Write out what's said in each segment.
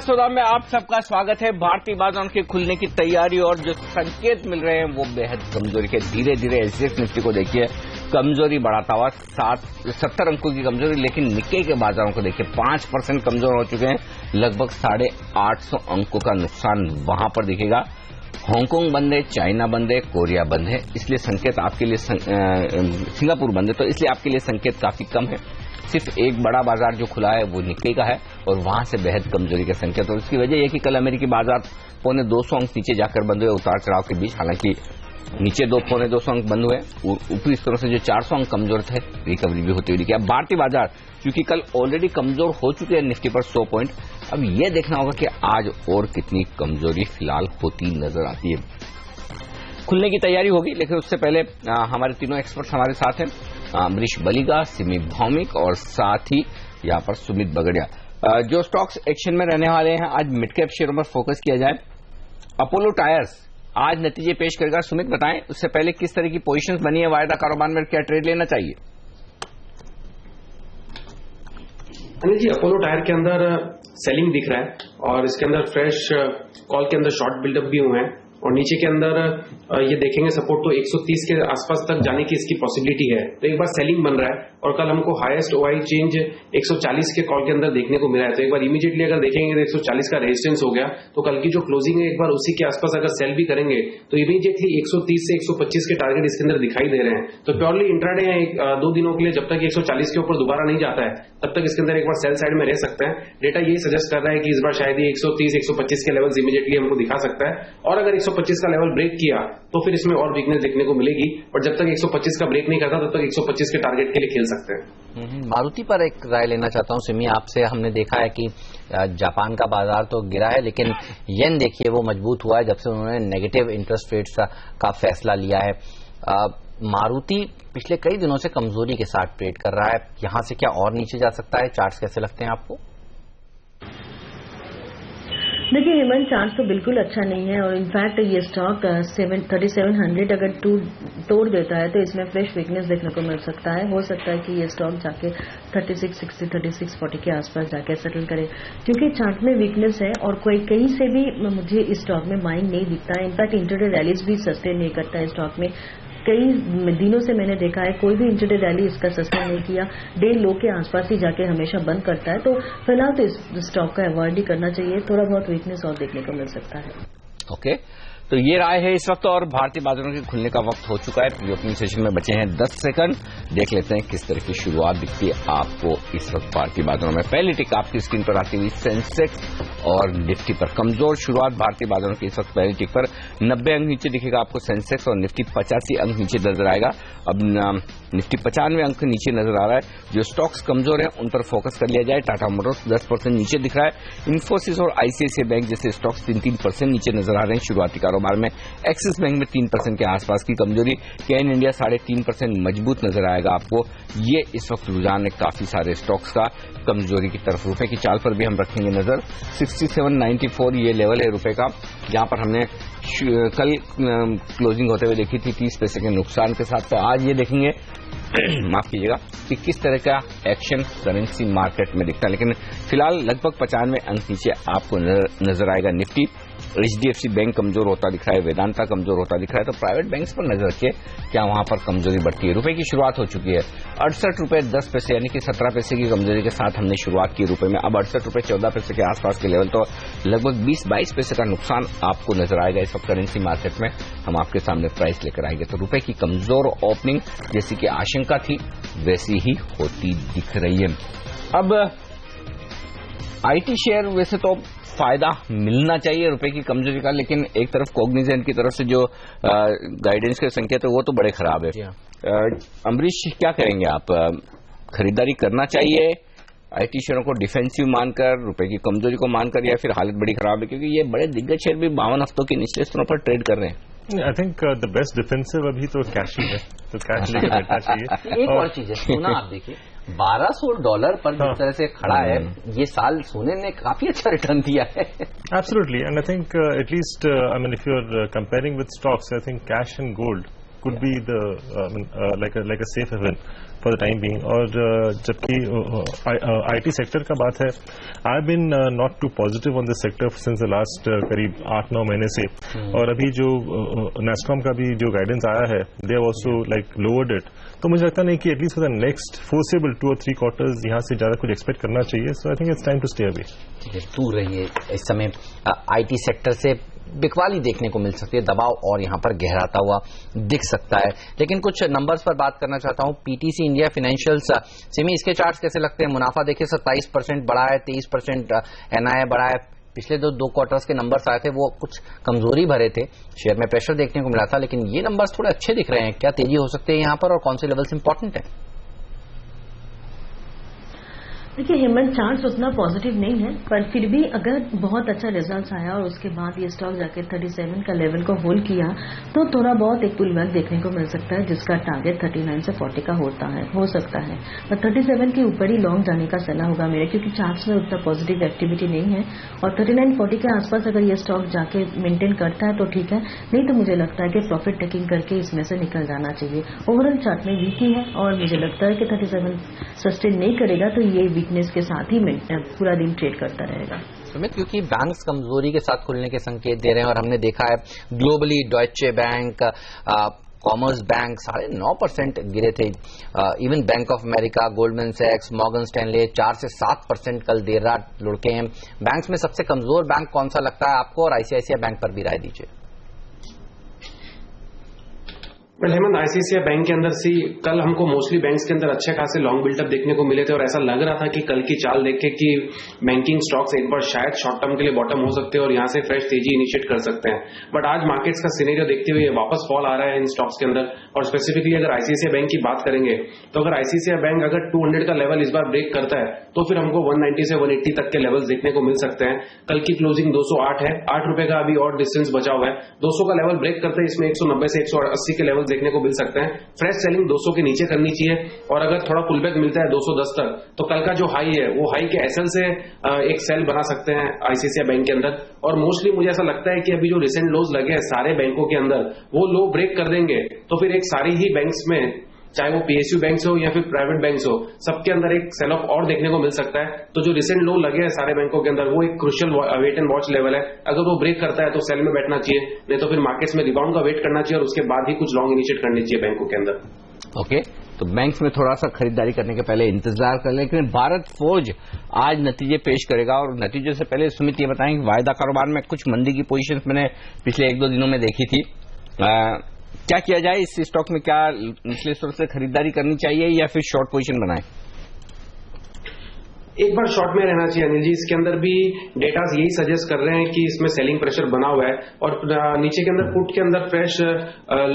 सौदा में आप सबका स्वागत है। भारतीय बाजारों के खुलने की तैयारी और जो संकेत मिल रहे हैं वो बेहद कमजोरी के। धीरे धीरे एसजीएक्स निफ्टी को देखिए कमजोरी बढ़ाता हुआ 70 अंकों की कमजोरी, लेकिन निक्के के बाजारों को देखिए 5% कमजोर हो चुके हैं। लगभग 850 अंकों का नुकसान वहां पर दिखेगा। हांगकांग बंद है, चाइना बंद है, कोरिया बंद है, इसलिए संकेत आपके लिए सिंगापुर बंद है, तो इसलिए आपके लिए संकेत काफी कम है। सिर्फ एक बड़ा बाजार जो खुला है वो निक्के का है और वहां से बेहद कमजोरी के संकेत। और इसकी वजह यह कि कल अमेरिकी बाजार 250 अंक नीचे जाकर बंद हुए उतार चढ़ाव के बीच। हालांकि नीचे 250 अंक बंद हुए, ऊपरी इस तरह से जो 400 अंक कमजोर थे रिकवरी भी होती हुई दिखी। अब भारतीय बाजार क्योंकि कल ऑलरेडी कमजोर हो चुके हैं निफ्टी पर 100 पॉइंट, अब यह देखना होगा कि आज और कितनी कमजोरी फिलहाल होती नजर आती है। खुलने की तैयारी होगी, लेकिन उससे पहले हमारे तीनों एक्सपर्ट्स हमारे साथ हैं। अमरीश बलिगा, सिमी भौमिक और साथ ही यहाँ पर सुमित बगड़िया। जो स्टॉक्स एक्शन में रहने वाले हैं, आज मिड कैप शेयरों पर फोकस किया जाए। अपोलो टायर्स आज नतीजे पेश करेगा। सुमित बताएं, उससे पहले किस तरह की पोजीशंस बनी है, वायदा कारोबार में क्या ट्रेड लेना चाहिए? अनिल जी, अपोलो टायर के अंदर सेलिंग दिख रहा है और इसके अंदर फ्रेश कॉल के अंदर शॉर्ट बिल्डअप भी हुए हैं और नीचे के अंदर ये देखेंगे सपोर्ट तो 130 के आसपास तक जाने की इसकी पॉसिबिलिटी है। तो एक बार सेलिंग बन रहा है और कल हमको हाईएस्ट ओआई चेंज 140 के कॉल के अंदर देखने को मिला है। तो एक बार इमीडिएटली अगर देखेंगे तो 140 का रेजिस्टेंस हो गया, तो कल की जो क्लोजिंग है एक बार उसी के आसपास अगर सेल भी करेंगे तो इमीडिएटली 130 से 125 के टारगेट इसके अंदर दिखाई दे रहे हैं। तो प्योरली इंट्राडे है 2 दिनों के लिए, जब तक 140 के ऊपर दोबारा नहीं जाता है तब तक इसके अंदर एक बार सेल साइड में रह सकते हैं। डेटा यही सजेस्ट कर रहा है कि इस बार शायद 130 125 के लेवल्स इमीडिएटली हमको दिखा सकता है और अगर 125 का लेवल ब्रेक किया तो फिर इसमें और वीकनेस देखने को मिलेगी। और जब तक 125 का ब्रेक नहीं करता तब तक 125 के टारगेट के लिए खेल सकते हैं। मारुति पर एक राय लेना चाहता हूं सिमी आपसे। हमने देखा है कि जापान का बाजार तो गिरा है, लेकिन येन देखिए वो मजबूत हुआ है जब से उन्होंने नेगेटिव इंटरेस्ट रेट्स का फैसला लिया है। मारुति पिछले कई दिनों से कमजोरी के साथ ट्रेड कर रहा है, यहां से क्या और नीचे जा सकता है? चार्ट्स कैसे लगते हैं आपको? देखिए हेमंत, चार्ट तो बिल्कुल अच्छा नहीं है और इनफैक्ट ये स्टॉक 3700 अगर तोड़ देता है तो इसमें फ्रेश वीकनेस देखने को मिल सकता है। हो सकता है कि ये स्टॉक जाके 3660 3640 के आसपास जाके सेटल करे, क्योंकि चार्ट में वीकनेस है और कोई कहीं से भी मुझे इस स्टॉक में बाइंग नहीं दिखता है। इनफैक्ट इंटरडे रैलीज भी सस्टेन नहीं करता है स्टॉक में। कई दिनों से मैंने देखा है कोई भी इंटरडे रैली इसका सस्टेन नहीं किया, डे लो के आसपास ही जाके हमेशा बंद करता है। तो फिलहाल तो इस स्टॉक का अवॉइड ही करना चाहिए, थोड़ा बहुत वीकनेस और देखने को मिल सकता है। ओके, तो ये राय है इस वक्त और भारतीय बाजारों के खुलने का वक्त हो चुका है। प्री ओपनिंग सेशन में बचे हैं 10 सेकंड। देख लेते हैं किस तरह की शुरुआत दिखती है आपको इस वक्त भारतीय बाजारों में। पहली टिक आपकी स्क्रीन पर आती हुई सेंसेक्स और निफ्टी पर। कमजोर शुरुआत भारतीय बाजारों की इस वक्त पहली टिक पर। 90 अंक नीचे दिखेगा आपको सेंसेक्स और निफ्टी 85 अंक नीचे नजर आएगा। अब निफ्टी 95 अंक नीचे नजर आ रहा है। जो स्टॉक्स कमजोर हैं उन पर फोकस कर लिया जाए। टाटा मोटर्स 10% नीचे दिख रहा है। इन्फोसिस और आईसीआईसीआई बैंक जैसे स्टॉक्स 3% नीचे नजर आ रहे हैं शुरुआती कारोबार में। एक्सिस बैंक में 3% के आसपास की कमजोरी। केन इंडिया 3.5% मजबूत नजर आएगा आपको। ये इस वक्त रुझान है काफी सारे स्टॉक्स का कमजोरी की तरफ। रुपए की चाल पर भी हम रखेंगे नजर। 6794 ये लेवल है रुपए का, जहां पर हमने कल क्लोजिंग होते हुए देखी थी 30 पैसे के नुकसान के साथ। तो आज ये देखेंगे माफ कीजिएगा कि किस तरह का एक्शन करेंसी मार्केट में दिखता है। लेकिन फिलहाल लगभग 95 अंक नीचे आपको नजर आएगा निफ्टी। एचडीएफसी बैंक कमजोर होता दिख रहा है, वेदांता कमजोर होता दिख रहा है। तो प्राइवेट बैंक्स पर नजर रखिए क्या वहां पर कमजोरी बढ़ती है। रुपए की शुरुआत हो चुकी है 68 रुपए 10 पैसे, यानी कि 17 पैसे की कमजोरी के साथ हमने शुरुआत की रुपए में। अब 68 रुपए 14 पैसे के आसपास के लेवल, तो लगभग 20-22 पैसे का नुकसान आपको नजर आएगा इस वक्त करेंसी मार्केट में। हम आपके सामने प्राइस लेकर आएंगे। तो रुपए की कमजोर ओपनिंग जैसी कि आशंका थी वैसी ही होती दिख रही है। अब आईटी शेयर वैसे तो फायदा मिलना चाहिए रुपए की कमजोरी का, लेकिन एक तरफ कॉग्निजेंट की तरफ से जो गाइडेंस के संकेत है वो तो बड़े खराब है। अमरीश क्या कहेंगे आप? खरीदारी करना चाहिए आईटी शेयरों को डिफेंसिव मानकर, रुपए की कमजोरी को मानकर, या फिर हालत बड़ी खराब है? क्योंकि ये बड़े दिग्गज शेयर भी 52 हफ्तों के निचले स्तरों पर ट्रेड कर रहे हैं। आई थिंक द बेस्ट डिफेंसिव अभी तो कैश ही है, तो कैश लेके बैठना चाहिए। एक और चीज है, सोना आप देखिए $1200 पर जिस तरह से खड़ा है, ये साल सोने ने काफी अच्छा रिटर्न दिया है। Absolutely, and I think at least I mean if you are comparing with stocks, I think cash and gold could be the like a safe haven for the time being. और जबकि IT सेक्टर का बात है, I've been not too positive on this sector since the last करीब 8-9 महीने से, और अभी जो NASSCOM का भी जो गाइडेंस आया है, they have also like lowered it. तो मुझे लगता नहीं कि at least for the next forcible 2 और 3 क्वार्टर्स यहाँ से ज्यादा कुछ एक्सपेक्ट करना चाहिए. So I think it's time to stay away. दूर रहिए. इस समय IT सेक्टर से बिकवाली देखने को मिल सकती है, दबाव और यहाँ पर गहराता हुआ दिख सकता है. लेकिन कुछ नंबर्स पर बात करना चाहता हूँ. PTC इंडिया फाइनेंशियल्स, सिमी इसके चार्ट्स कैसे लगते हैं? मुनाफा देखिए 27% बढ़ा है, 23% NII बढ़ा है. पिछले दो क्वार्टर्स के नंबर्स आए थे वो कुछ कमजोरी भरे थे, शेयर में प्रेशर देखने को मिला था, लेकिन ये नंबर्स थोड़े अच्छे दिख रहे हैं. क्या तेजी हो सकती है यहाँ पर और कौन से लेवल्स इंपॉर्टेंट है? देखिए हेमंत, चांस उतना पॉजिटिव नहीं है, पर फिर भी अगर बहुत अच्छा रिजल्ट आया और उसके बाद ये स्टॉक जाके 37 का लेवल को होल्ड किया तो थोड़ा बहुत एक पुलबैक देखने को मिल सकता है, जिसका टारगेट 39 से 40 का हो सकता है. पर 37 के ऊपर ही लॉन्ग जाने का सलाह होगा मेरे, क्योंकि चार्ट्स में उतना पॉजिटिव एक्टिविटी नहीं है. और 39-40 के आसपास अगर ये स्टॉक जाके मेंटेन करता है तो ठीक है, नहीं तो मुझे लगता है कि प्रॉफिट टेकिंग करके इसमें से निकल जाना चाहिए. ओवरऑल चार्ट में वीक ही है और मुझे लगता है कि 37 सस्टेन नहीं करेगा तो ये वीकनेस के साथ ही पूरा दिन ट्रेड करता रहेगा. सुमित, क्योंकि बैंक्स कमजोरी के साथ खुलने के संकेत दे रहे हैं और हमने देखा है globally Deutsche bank, commerce bank 9.5% गिरे थे. Even bank of America, Goldman सैक्स, मॉर्गन स्टैनले 4 से 7% कल देर रात लुढ़के हैं. बैंक्स में सबसे कमजोर बैंक कौन सा लगता है आपको, और ICICI बैंक पर भी राय दीजिए. हेमंत, ICICI बैंक के अंदर से कल हमको मोस्टली बैंक्स के अंदर अच्छे खासे लॉन्ग बिल्टअप देखने को मिले थे और ऐसा लग रहा था कि कल की चाल देख के कि बैंकिंग स्टॉक्स एक बार शायद शॉर्ट टर्म के लिए बॉटम हो सकते हैं और यहां से फ्रेश तेजी इनिशिएट कर सकते हैं. बट आज मार्केट्स का सिनेरियो देखते हुए वापस फॉल आ रहा है इन स्टॉक्स के अंदर. और स्पेसिफिकली अगर ICICI बैंक की बात करेंगे तो अगर ICICI बैंक अगर 200 का लेवल इस बार ब्रेक करता है तो फिर हमको 190 से 180 तक के लेवल्स देखने को मिल सकते हैं. कल की क्लोजिंग 208 है, 8 रुपए का अभी और डिस्टेंस बचा हुआ है. 200 का लेवल ब्रेक करते हैं, इसमें 190 से 180 के लेवल देखने को मिल सकते हैं. फ्रेश सेलिंग 200 के नीचे करनी चाहिए और अगर थोड़ा पुलबैक मिलता है 210 तक तो कल का जो हाई है वो हाई के एसएल से एक सेल बना सकते हैं ICICI बैंक के अंदर. और मोस्टली मुझे ऐसा लगता है कि अभी जो रिसेंट लोज लगे हैं सारे बैंकों के अंदर वो लो ब्रेक कर देंगे तो फिर एक सारी ही बैंक्स में, चाहे वो PSU बैंक्स हो या फिर प्राइवेट बैंक्स हो, सबके अंदर एक सेल ऑफ और देखने को मिल सकता है. तो जो रिसेंट लो लगे हैं सारे बैंकों के अंदर वो एक crucial wait and watch level है. अगर वो ब्रेक करता है तो सेल में बैठना चाहिए, नहीं तो फिर मार्केट्स में रिबाउंड का वेट करना चाहिए और उसके बाद ही कुछ लॉन्ग इनिशिएट करनी चाहिए बैंकों के अंदर. ओके, तो बैंक्स में थोड़ा सा खरीदारी करने के पहले इंतजार कर लेकिन भारत फोर्ज आज नतीजे पेश करेगा. और नतीजे से पहले सुमित ये बताएं कि वायदा कारोबार में कुछ मंदी की पोजीशन मैंने पिछले 1-2 दिनों में देखी थी. क्या किया जाए इस स्टॉक में? क्या निचले स्तर से खरीदारी करनी चाहिए या फिर शॉर्ट पोजीशन बनाएं? एक बार शॉर्ट में रहना चाहिए अनिल जी. इसके अंदर भी डेटास यही सजेस्ट कर रहे हैं कि इसमें सेलिंग प्रेशर बना हुआ है और नीचे के अंदर पुट के अंदर फ्रेश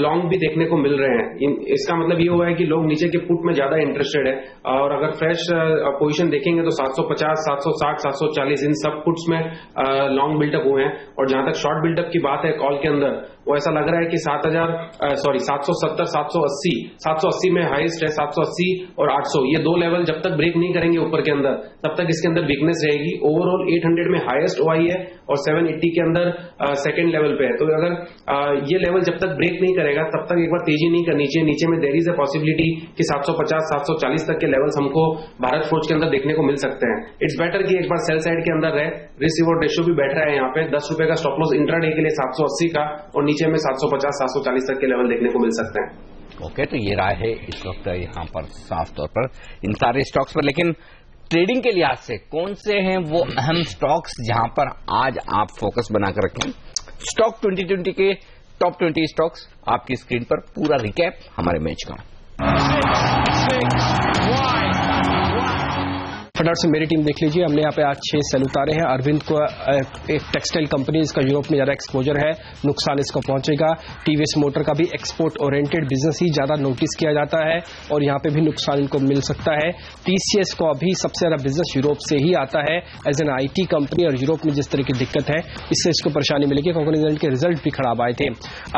लॉन्ग भी देखने को मिल रहे हैं. इसका मतलब ये हुआ है कि लोग नीचे के पुट में ज्यादा इंटरेस्टेड है. और अगर फ्रेश पोजीशन देखेंगे तो 750, 760, 740 इन सब पुट्स में लॉन्ग बिल्डअप हुए हैं. और जहां तक शॉर्ट बिल्डअप की बात है कॉल के अंदर, वो ऐसा लग रहा है कि 770, 780 में हाईएस्ट है. 780 और 800 ये 2 लेवल जब तक ब्रेक नहीं करेंगे ऊपर के अंदर तब तक इसके अंदर वीकनेस रहेगी. ओवरऑल 800 में हाईएस्ट OI है और 780 के अंदर सेकंड लेवल पे है. तो अगर ये लेवल जब तक ब्रेक नहीं करेगा तब तक एक बार तेजी नहीं करनी चाहिए. नीचे में देयर इज अ पॉसिबिलिटी कि 750, 740 तक के लेवल्स हमको भारत फोर्ज के अंदर देखने को मिल सकते हैं. इट्स बेटर कि एक बार सेल साइड के अंदर रहे. रिस्क रिवॉर्ड रेशियो भी बैठ रहा है यहाँ पे. 10 रुपए का स्टॉप लॉस इंट्राडे के लिए 780 का और नीचे में 750, 740 तक के लेवल देखने को मिल सकते हैं. ओके, तो ये राय है इस वक्त यहाँ पर साफ तौर पर इन सारे स्टॉक्स पर. लेकिन ट्रेडिंग के लिहाज से कौन से हैं वो अहम स्टॉक्स जहां पर आज आप फोकस बनाकर रखें? स्टॉक 2020 के टॉप 20 स्टॉक्स आपकी स्क्रीन पर. पूरा रिकैप हमारे मैच का. फटाफट से मेरी टीम देख लीजिए. हमने यहाँ पे आज 6 सेल उतारे हैं. अरविंद को एक टेक्सटाइल कंपनी, इसका यूरोप में ज्यादा एक्सपोजर है, नुकसान इसको पहुंचेगा. TVS मोटर का भी एक्सपोर्ट ओरिएंटेड बिजनेस ही ज्यादा नोटिस किया जाता है और यहाँ पे भी नुकसान इनको मिल सकता है. TCS को अभी सबसे ज्यादा बिजनेस यूरोप से ही आता है एज एन IT कंपनी और यूरोप में जिस तरह की दिक्कत है इससे इसको परेशानी मिलेगी. कॉग्निजेंट के रिजल्ट भी खराब आए थे.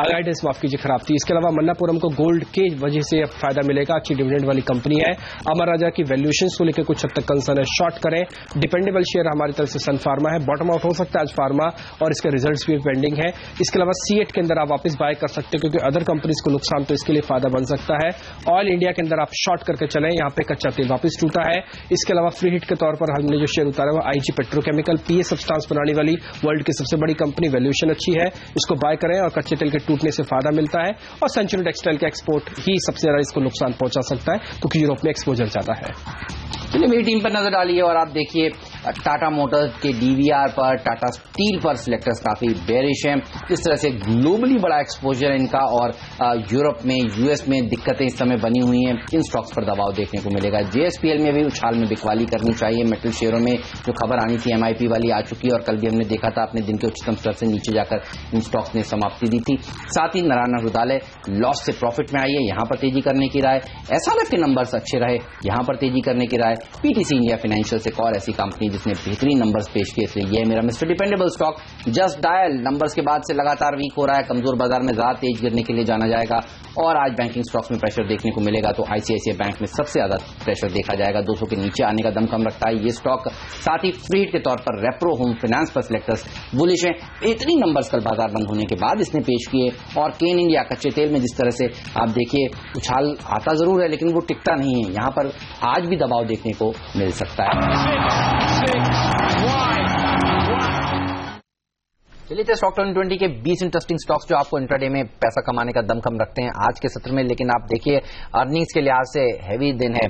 अलाइडेंस माफ कीजिए खराब थी. इसके अलावा मन्नापुरम को गोल्ड के वजह से फायदा मिलेगा. अच्छी डिविडेंड वाली कंपनी है. अमर राजा की वैल्यूएशन को लेकर कुछ हद तक कंसर्न नुकसान है शॉर्ट करें। डिपेंडेबल शेयर हमारी तरफ से सन फार्मा है, बॉटम आउट हो सकता है आज फार्मा और इसके रिजल्ट्स भी पेंडिंग है। इसके अलावा C8 के अंदर आप वापस बाय कर सकते हैं क्योंकि अदर कंपनीज को नुकसान तो इसके लिए फायदा बन सकता है। ऑयल इंडिया के अंदर आप शॉर्ट करके चलें, यहाँ पे कच्चा तेल वापस टूटा है। इसके अलावा फ्री हिट के तौर पर हमने जो शेयर उतारा है वो IG पेट्रोकेमिकल, PA सब्सटेंस बनाने वाली वर्ल्ड की सबसे बड़ी कंपनी, वैल्यूएशन अच्छी है, इसको बाय करें और कच्चे तेल के टूटने से फायदा मिलता है। और सेंचुरी टेक्सटाइल का एक्सपोर्ट ही सबसे ज्यादा इसको नुकसान पहुंचा सकता है क्योंकि यूरोप में एक्सपोजर ज्यादा है। चलिए मेरी टीम पर नजर डालिए और आप देखिए टाटा मोटर्स के DVR पर, टाटा स्टील पर सिलेक्टर्स काफी बेरिश हैं। इस तरह से ग्लोबली बड़ा एक्सपोजर है इनका और यूरोप में, US में दिक्कतें इस समय बनी हुई हैं। इन स्टॉक्स पर दबाव देखने को मिलेगा। JSPL में भी उछाल में बिकवाली करनी चाहिए। मेटल शेयरों में जो खबर आनी थी MIP वाली आ चुकी है और कल भी हमने देखा था अपने दिन के उच्चतम स्तर से नीचे जाकर इन स्टॉक्स ने समाप्ति दी थी। साथ ही नारायण हृदयालय लॉस से प्रॉफिट में आई है, यहां पर तेजी करने की राय। SRF के नंबर्स अच्छे रहे, यहां पर तेजी करने की राय। PTC इंडिया फाइनेंशियल एक और ऐसी कंपनी जिसने बेहतरीन नंबर्स पेश किए, इसलिए ये मेरा mister dependable stock. Just dial numbers के बाद से लगातार वीक हो रहा है, कमजोर बाजार में ज्यादा तेज गिरने के लिए जाना जाएगा और आज बैंकिंग स्टॉक्स में प्रेशर देखने को मिलेगा तो ICICI बैंक में सबसे ज्यादा प्रेशर देखा जाएगा। 200 के नीचे आने का दमखम रखता है ये स्टॉक। साथ ही फ्रीड के तौर पर रेप्रो होम फाइनेंस पर सिलेक्टर्स बुलिश है। बेहतरीन नंबर्स कल बाजार बंद होने के बाद इसने पेश किए और केन इंडिया कच्चे तेल में जिस तरह से आप देखिए उछाल आता जरूर है लेकिन वो टिकता नहीं है, यहां पर आज भी दबाव देखने को मिल सकता है। चलिए थे स्टॉक 2020 के 20 इंटरेस्टिंग स्टॉक्स जो आपको इंट्राडे में पैसा कमाने का दमखम रखते हैं आज के सत्र में। लेकिन आप देखिए अर्निंग्स के लिहाज से हैवी दिन है।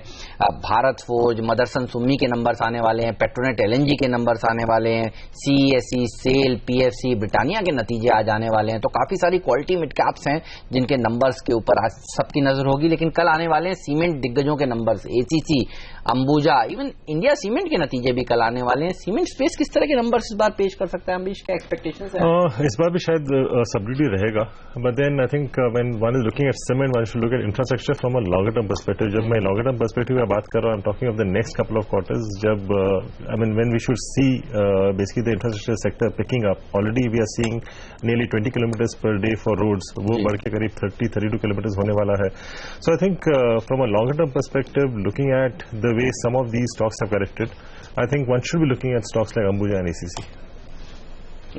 भारत फोर्ज, मदरसन सुम्मी के नंबर्स आने वाले हैं, पेट्रोनेट LNG के नंबर्स आने वाले हैं, CESC, सेल, PFC, ब्रिटानिया के नतीजे आज आने वाले हैं। तो काफी सारी क्वालिटी मिड कैप्स हैं जिनके नंबर्स के ऊपर आज सबकी नजर होगी। लेकिन कल आने वाले हैं सीमेंट दिग्गजों के numbers, ACC, Ambuja, even India cement के नतीजे भी कल आने वाले हैं। सीमेंट स्पेस किस तरह के नंबर्स इस बार पेश कर सकता है अम्बरीश, क्या एक्सपेक्टेशन? इस बार भी शायद सबड्यूड रहेगा, but then I think when one is looking at cement one should look at infrastructure from a longer term perspective. जब मैं लॉन्गर टर्म पर्सपेक्टिव में बात कर रहा हूं, I am talking of the next couple of quarters, जब I mean when we should see basically the infrastructure sector picking up. Already we are seeing nearly 20 kilometres per day for roads, वो बढ़ के करीब 30-32 kilometres होने वाला है। So I think from a longer term perspective, looking at the way some of these stocks have corrected, I think one should be looking at stocks like Ambuja and ACC।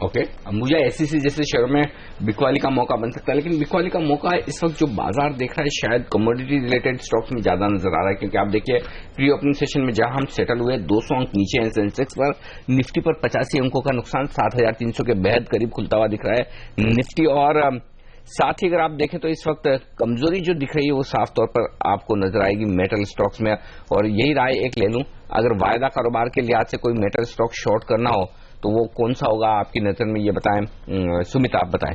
Okay, Ambuja ACC जैसे शेयरों में बिकवाली का मौका बन सकता है, लेकिन बिकवाली का मौका इस वक्त जो बाजार देख रहा है शायद कमोडिटी रिलेटेड स्टॉक्स में ज्यादा नजर आ रहा है। क्योंकि आप देखिए प्री ओपनिंग सेशन में जहां हम सेटल हुए 200 अंक नीचे हैं सेंसेक्स पर, निफ्टी पर 85 अंकों का नुकसान, 7300 के बेहद करीब खुलता हुआ दिख रहा है निफ्टी। और साथ ही अगर आप देखें तो इस वक्त कमजोरी जो दिख रही है वो साफ तौर पर आपको नजर आएगी मेटल स्टॉक्स में। और यही राय एक ले लूं, अगर वायदा कारोबार के लिहाज से कोई मेटल स्टॉक शॉर्ट करना हो तो वो कौन सा होगा आपकी नजर में, ये बताएं। सुमित आप बताएं।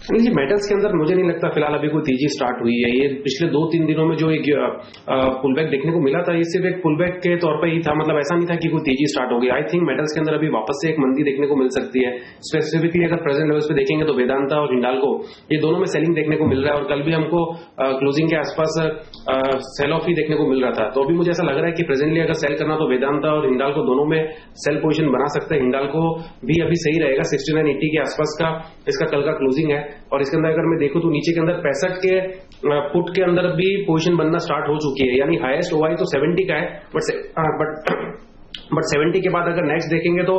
जी, मेटल्स के अंदर मुझे नहीं लगता फिलहाल अभी कोई तेजी स्टार्ट हुई है। ये पिछले 2-3 दिनों में जो एक पुलबैक देखने को मिला था, ये सिर्फ एक पुलबैक के तौर पर ही था, मतलब ऐसा नहीं था कि कोई तेजी स्टार्ट हो गई। आई थिंक मेटल्स के अंदर अभी वापस से एक मंदी देखने को मिल सकती है। स्पेसिफिकली अगर प्रेजेंट लेवल्स पे देखेंगे तो वेदांता और हिंडाल्को, ये दोनों में सेलिंग देखने को मिल रहा है और कल भी हमको क्लोजिंग के आसपास सेल ऑफ ही देखने को मिल रहा था। तो अभी मुझे ऐसा लग रहा है कि प्रेजेंटली अगर सेल करना तो वेदांता और हिंडाल्को दोनों में सेल पोजीशन बना सकते हैं। हिंडाल्को भी अभी सही रहेगा, 6980 के आसपास का इसका कल का क्लोजिंग है। और इसके अंदर अगर मैं देखूं तो नीचे के अंदर 65 के पुट के अंदर भी पोजीशन बनना स्टार्ट हो चुकी है, यानी हाईएस्ट OI तो 70 का है, बट 70 के बाद अगर नेक्स्ट देखेंगे तो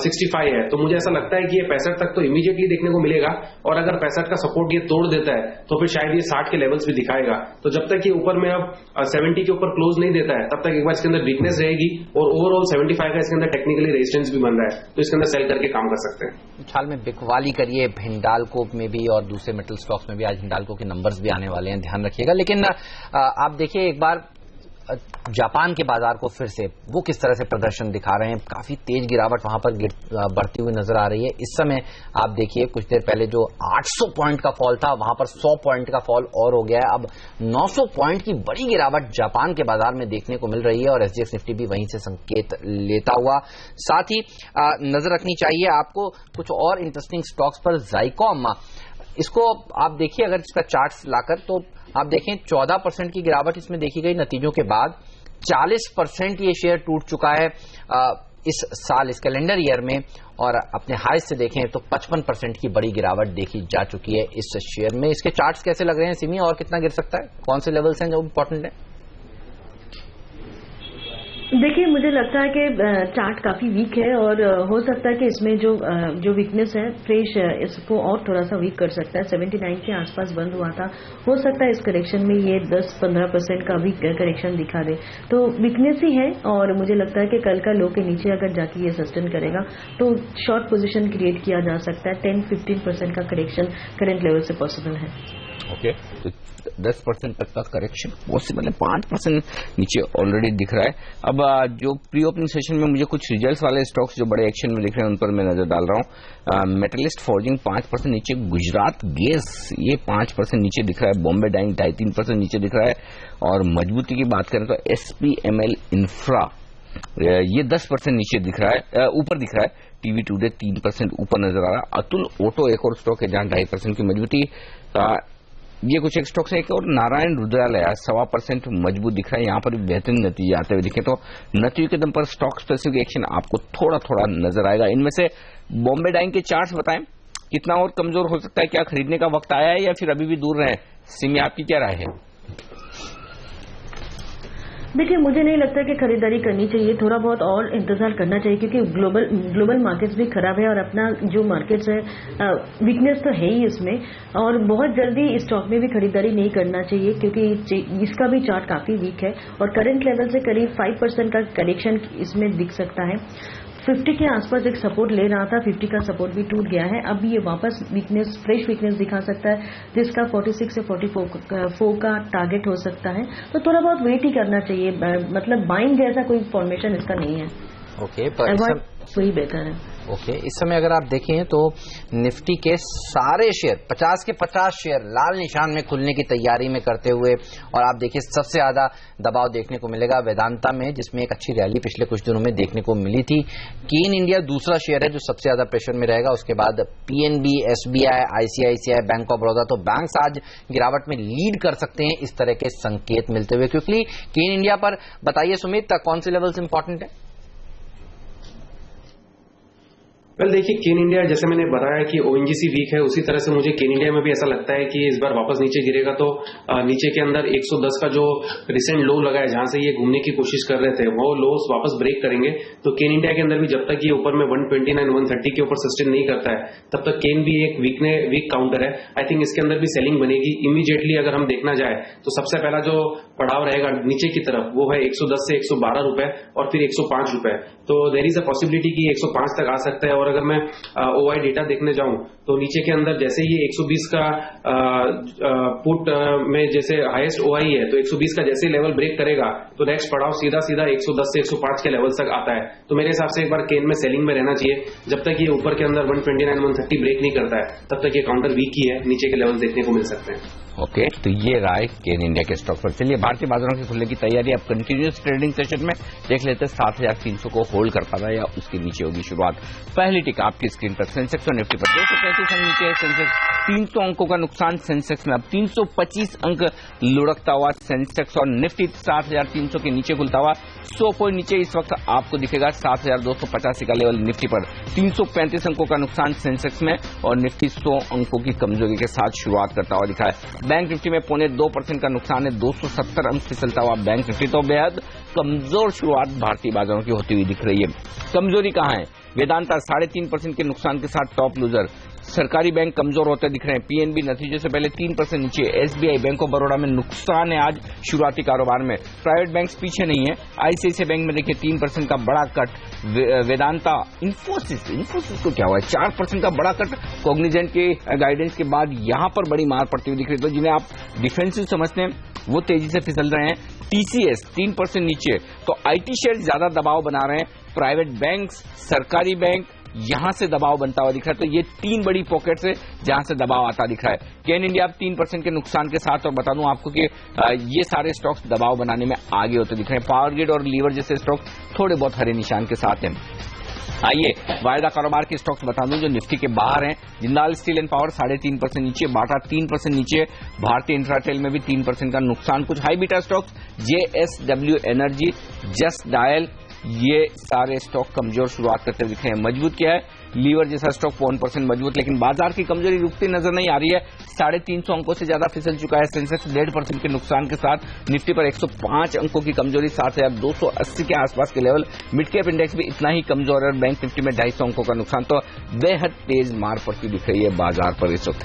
65 है। तो मुझे ऐसा लगता है कि ये 65 तक तो इमीडिएटली देखने को मिलेगा और अगर 65 का सपोर्ट ये तोड़ देता है तो फिर शायद ये 60 के लेवल्स भी दिखाएगा। तो जब तक ये ऊपर में अब 70 के ऊपर क्लोज नहीं देता है तब तक एक बार इसके अंदर वीकनेस रहेगी और ओवरऑल 75 का इसके अंदर टेक्निकली रेजिस्टेंस भी बन रहा है, तो इसके अंदर सेल करके काम कर सकते हैं। हाल में बिकवाली करिए हिंडाल्को में भी और दूसरे मेटल स्टॉक्स में भी। आज हिंडाल्को के नंबर्स भी आने वाले हैं, ध्यान रखिएगा। लेकिन आप देखिए एक बार जापान के बाजार को फिर से वो किस तरह से प्रदर्शन दिखा रहे हैं। काफी तेज गिरावट वहां पर बढ़ती हुई नजर आ रही है। इस समय आप देखिए कुछ देर पहले जो 800 पॉइंट का फॉल था वहां पर 100 पॉइंट का फॉल और हो गया है। अब 900 पॉइंट की बड़ी गिरावट जापान के बाजार में देखने को मिल रही है और SGX निफ्टी भी वहीं से संकेत लेता हुआ। साथ ही नजर रखनी चाहिए आपको कुछ और इंटरेस्टिंग स्टॉक्स पर। ज़ाइकॉम, इसको आप देखिए अगर इसका चार्ट लाकर तो आप देखें 14% की गिरावट इसमें देखी गई नतीजों के बाद। 40% ये शेयर टूट चुका है इस साल, इस कैलेंडर ईयर में। और अपने हाई से देखें तो 55% की बड़ी गिरावट देखी जा चुकी है इस शेयर में। इसके चार्ट्स कैसे लग रहे हैं सिमी, और कितना गिर सकता है, कौन से लेवल्स हैं जो इंपॉर्टेंट है? देखिए, मुझे लगता है कि चार्ट काफी वीक है और हो सकता है कि इसमें जो वीकनेस है फ्रेश इसको और थोड़ा सा वीक कर सकता है। 79 के आसपास बंद हुआ था, हो सकता है इस करेक्शन में ये 10-15% का वीक करेक्शन दिखा दे, तो वीकनेस ही है। और मुझे लगता है कि कल का लो के नीचे अगर जाके ये सस्टेन करेगा तो शॉर्ट पोजीशन क्रिएट किया जा सकता है। 10-15% का करेक्शन करंट लेवल से पॉसिबल है। ओके, तो 10% तक का करेक्शन पॉसिबल है, 5% नीचे ऑलरेडी दिख रहा है। अब जो प्री ओपनिंग सेशन में मुझे कुछ रिजल्ट्स वाले स्टॉक्स जो बड़े एक्शन में दिख रहे हैं उन पर मैं नजर डाल रहा हूँ। मेटलिस्ट फॉर्जिंग 5% नीचे, गुजरात गैस ये 5% नीचे दिख रहा है, बॉम्बे डाइंग 2.5-3% नीचे दिख रहा है। और मजबूती की बात करें तो SPML इंफ्रा ये 10% नीचे दिख रहा है, ऊपर दिख रहा है। टीवी टुडे 3% ऊपर नजर आ रहा है। अतुल ऑटो एक और स्टॉक है जहां 2.5% की मजबूती। ये कुछ एक स्टॉक्स है। एक और नारायण रुद्रालय 1.25% मजबूत दिख रहा है, यहाँ पर भी बेहतरीन नतीजे आते हुए दिखे। तो नतीजों के दम पर स्टॉक स्पेसिफिक एक्शन आपको थोड़ा थोड़ा नजर आएगा। इनमें से बॉम्बे डाइंग के चार्ट्स बताएं, कितना और कमजोर हो सकता है, क्या खरीदने का वक्त आया है या फिर अभी भी दूर रहे? सिमी, आपकी क्या राय है? देखिए, मुझे नहीं लगता कि खरीदारी करनी चाहिए, थोड़ा बहुत और इंतजार करना चाहिए क्योंकि ग्लोबल मार्केट्स भी खराब है और अपना जो मार्केट्स है वीकनेस तो है ही इसमें। और बहुत जल्दी स्टॉक में भी खरीदारी नहीं करना चाहिए क्योंकि इसका भी चार्ट काफी वीक है और करंट लेवल से करीब 5% का करेक्शन इसमें दिख सकता है। 50 के आसपास एक सपोर्ट ले रहा था, 50 का सपोर्ट भी टूट गया है। अब ये वापस वीकनेस, फ्रेश वीकनेस दिखा सकता है जिसका 46 से 44 का टारगेट हो सकता है। तो थोड़ा बहुत वेट ही करना चाहिए, मतलब बाइंग जैसा कोई फॉर्मेशन इसका नहीं है। ओके, पर वही बेहतर है। ओके, इस समय अगर आप देखें तो निफ्टी के सारे शेयर 50 के 50 शेयर लाल निशान में खुलने की तैयारी में करते हुए, और आप देखिए सबसे ज्यादा दबाव देखने को मिलेगा वेदांता में, जिसमें एक अच्छी रैली पिछले कुछ दिनों में देखने को मिली थी। केन इंडिया दूसरा शेयर है जो सबसे ज्यादा प्रेशर में रहेगा, उसके बाद PNB, SBI, ICICI, bank of Baroda. तो बैंक्स आज गिरावट में लीड कर सकते हैं, इस तरह के संकेत मिलते हुए। क्योंकि केन इंडिया पर बताइए सुमित, कौन से लेवल्स इंपॉर्टेंट है? वेल देखिए, केन इंडिया जैसे मैंने बताया कि ONGC वीक है, उसी तरह से मुझे केन इंडिया में भी ऐसा लगता है कि इस बार वापस नीचे गिरेगा तो नीचे के अंदर 110 का जो रिसेंट लो लगा है जहां से ये घूमने की कोशिश कर रहे थे वो लोस वापस ब्रेक करेंगे। तो केन इंडिया के अंदर भी जब तक ये ऊपर में 129, 130 के ऊपर सस्टेन नहीं करता है तब तक केन भी एक वीक काउंटर है। आई थिंक इसके अंदर भी सेलिंग बनेगी इमीडिएटली। अगर हम देखना जाए तो सबसे पहला जो पड़ाव रहेगा नीचे की तरफ वो है 110 से 112 रुपए और फिर 105 रुपए। तो देयर इज अ पॉसिबिलिटी कि 105 तक आ सकता है। और अगर मैं OI डेटा देखने जाऊं तो नीचे के अंदर जैसे ही 120 का पुट में जैसे हाईएस्ट OI है तो 120 का जैसे लेवल ब्रेक करेगा तो नेक्स्ट पड़ाव सीधा 110 से 105 के लेवल तक आता है। तो मेरे हिसाब से एक बार केन में सेलिंग में रहना चाहिए। जब तक ये ऊपर के अंदर 129, 130 ब्रेक नहीं करता है तब तक ये काउंटर वीक ही है, नीचे के लेवल देखने को मिल सकते हैं। ओके, तो ये राय केन इंडिया के स्टॉक पर। चलिए भारतीय बाजारों के खुलने की तैयारी अब कंटिन्यूस ट्रेडिंग सेशन में देख लेते हैं 7300 को होल्ड कर पाता है या उसके नीचे होगी शुरुआत। पहली टिक आपकी स्क्रीन पर सेंसेक्स और निफ्टी पर 235 अंक नीचे है सेंसेक्स, 300 अंकों का नुकसान सेंसेक्स में। अब 325 अंक लुढ़कता हुआ सेंसेक्स और निफ्टी 7300 के नीचे खुलता हुआ 100 पॉइंट नीचे इस वक्त आपको दिखेगा 7285 का लेवल निफ्टी पर। 335 अंकों का नुकसान सेंसेक्स में और निफ्टी 100 अंकों की कमजोरी के साथ शुरुआत करता हुआ दिखा है। बैंक निफ्टी में 0.2% का नुकसान है, 270 अंक फिसलता हुआ बैंक निफ्टी। तो बेहद कमजोर शुरुआत भारतीय बाजारों की होती हुई दिख रही है। कमजोरी कहां है? वेदांता 3.5% के नुकसान के साथ टॉप लूजर। सरकारी बैंक कमजोर होते दिख रहे हैं। PNB नतीजे से पहले 3% नीचे। SBI, बैंक ऑफ बड़ौदा में नुकसान है आज शुरुआती कारोबार में। प्राइवेट बैंक्स पीछे नहीं है। ICICI बैंक में देखिए 3% का बड़ा कट। वेदांता, इन्फोसिस को क्या हुआ है? 4% का बड़ा कट कॉग्निजेंट के गाइडेंस के बाद यहां पर बड़ी मार पड़ती हुई दिख रही है। तो जिन्हें आप डिफेंसिव समझते हैं वो तेजी से फिसल रहे हैं। TCS 3% नीचे। तो IT शेयर ज्यादा दबाव बना रहे हैं। प्राइवेट बैंक्स, सरकारी बैंक यहां से दबाव बनता हुआ दिख रहा है। तो ये 3 बड़ी पॉकेट्स है जहां से दबाव आता दिख रहा है। केन इंडिया 3% के नुकसान के साथ, और बता दूं आपको कि ये सारे स्टॉक्स दबाव बनाने में आगे होते दिख रहे हैं। पावर ग्रिड और लीवर जैसे स्टॉक थोड़े बहुत हरे निशान के साथ हैं। आइए वायदा कारोबार के स्टॉक्स बता दूं जो निफ्टी के बाहर हैं। जिंदाल स्टील एंड पावर 3.5% नीचे, बाटा 3% नीचे, भारतीय इंफ्राटेल में भी 3% का नुकसान। कुछ high beta stocks JSW energy, just dial, ये सारे स्टॉक कमजोर शुरुआत करते हुए दिखे हैं। मजबूत क्या है? लीवर जैसा स्टॉक 1% मजबूत, लेकिन बाजार की कमजोरी रुकती नजर नहीं आ रही है। 350 अंकों से ज्यादा फिसल चुका है सेंसेक्स 1.5% के नुकसान के साथ। निफ्टी पर 105 अंकों की कमजोरी, 7280 के आसपास के लेवल। मिड कैप इंडेक्स भी इतना ही कमजोर है और बैंक निफ्टी में 250 अंकों का नुकसान। तो बेहद तेज मार पड़ती दिख रही है बाजार पर इस वक्त।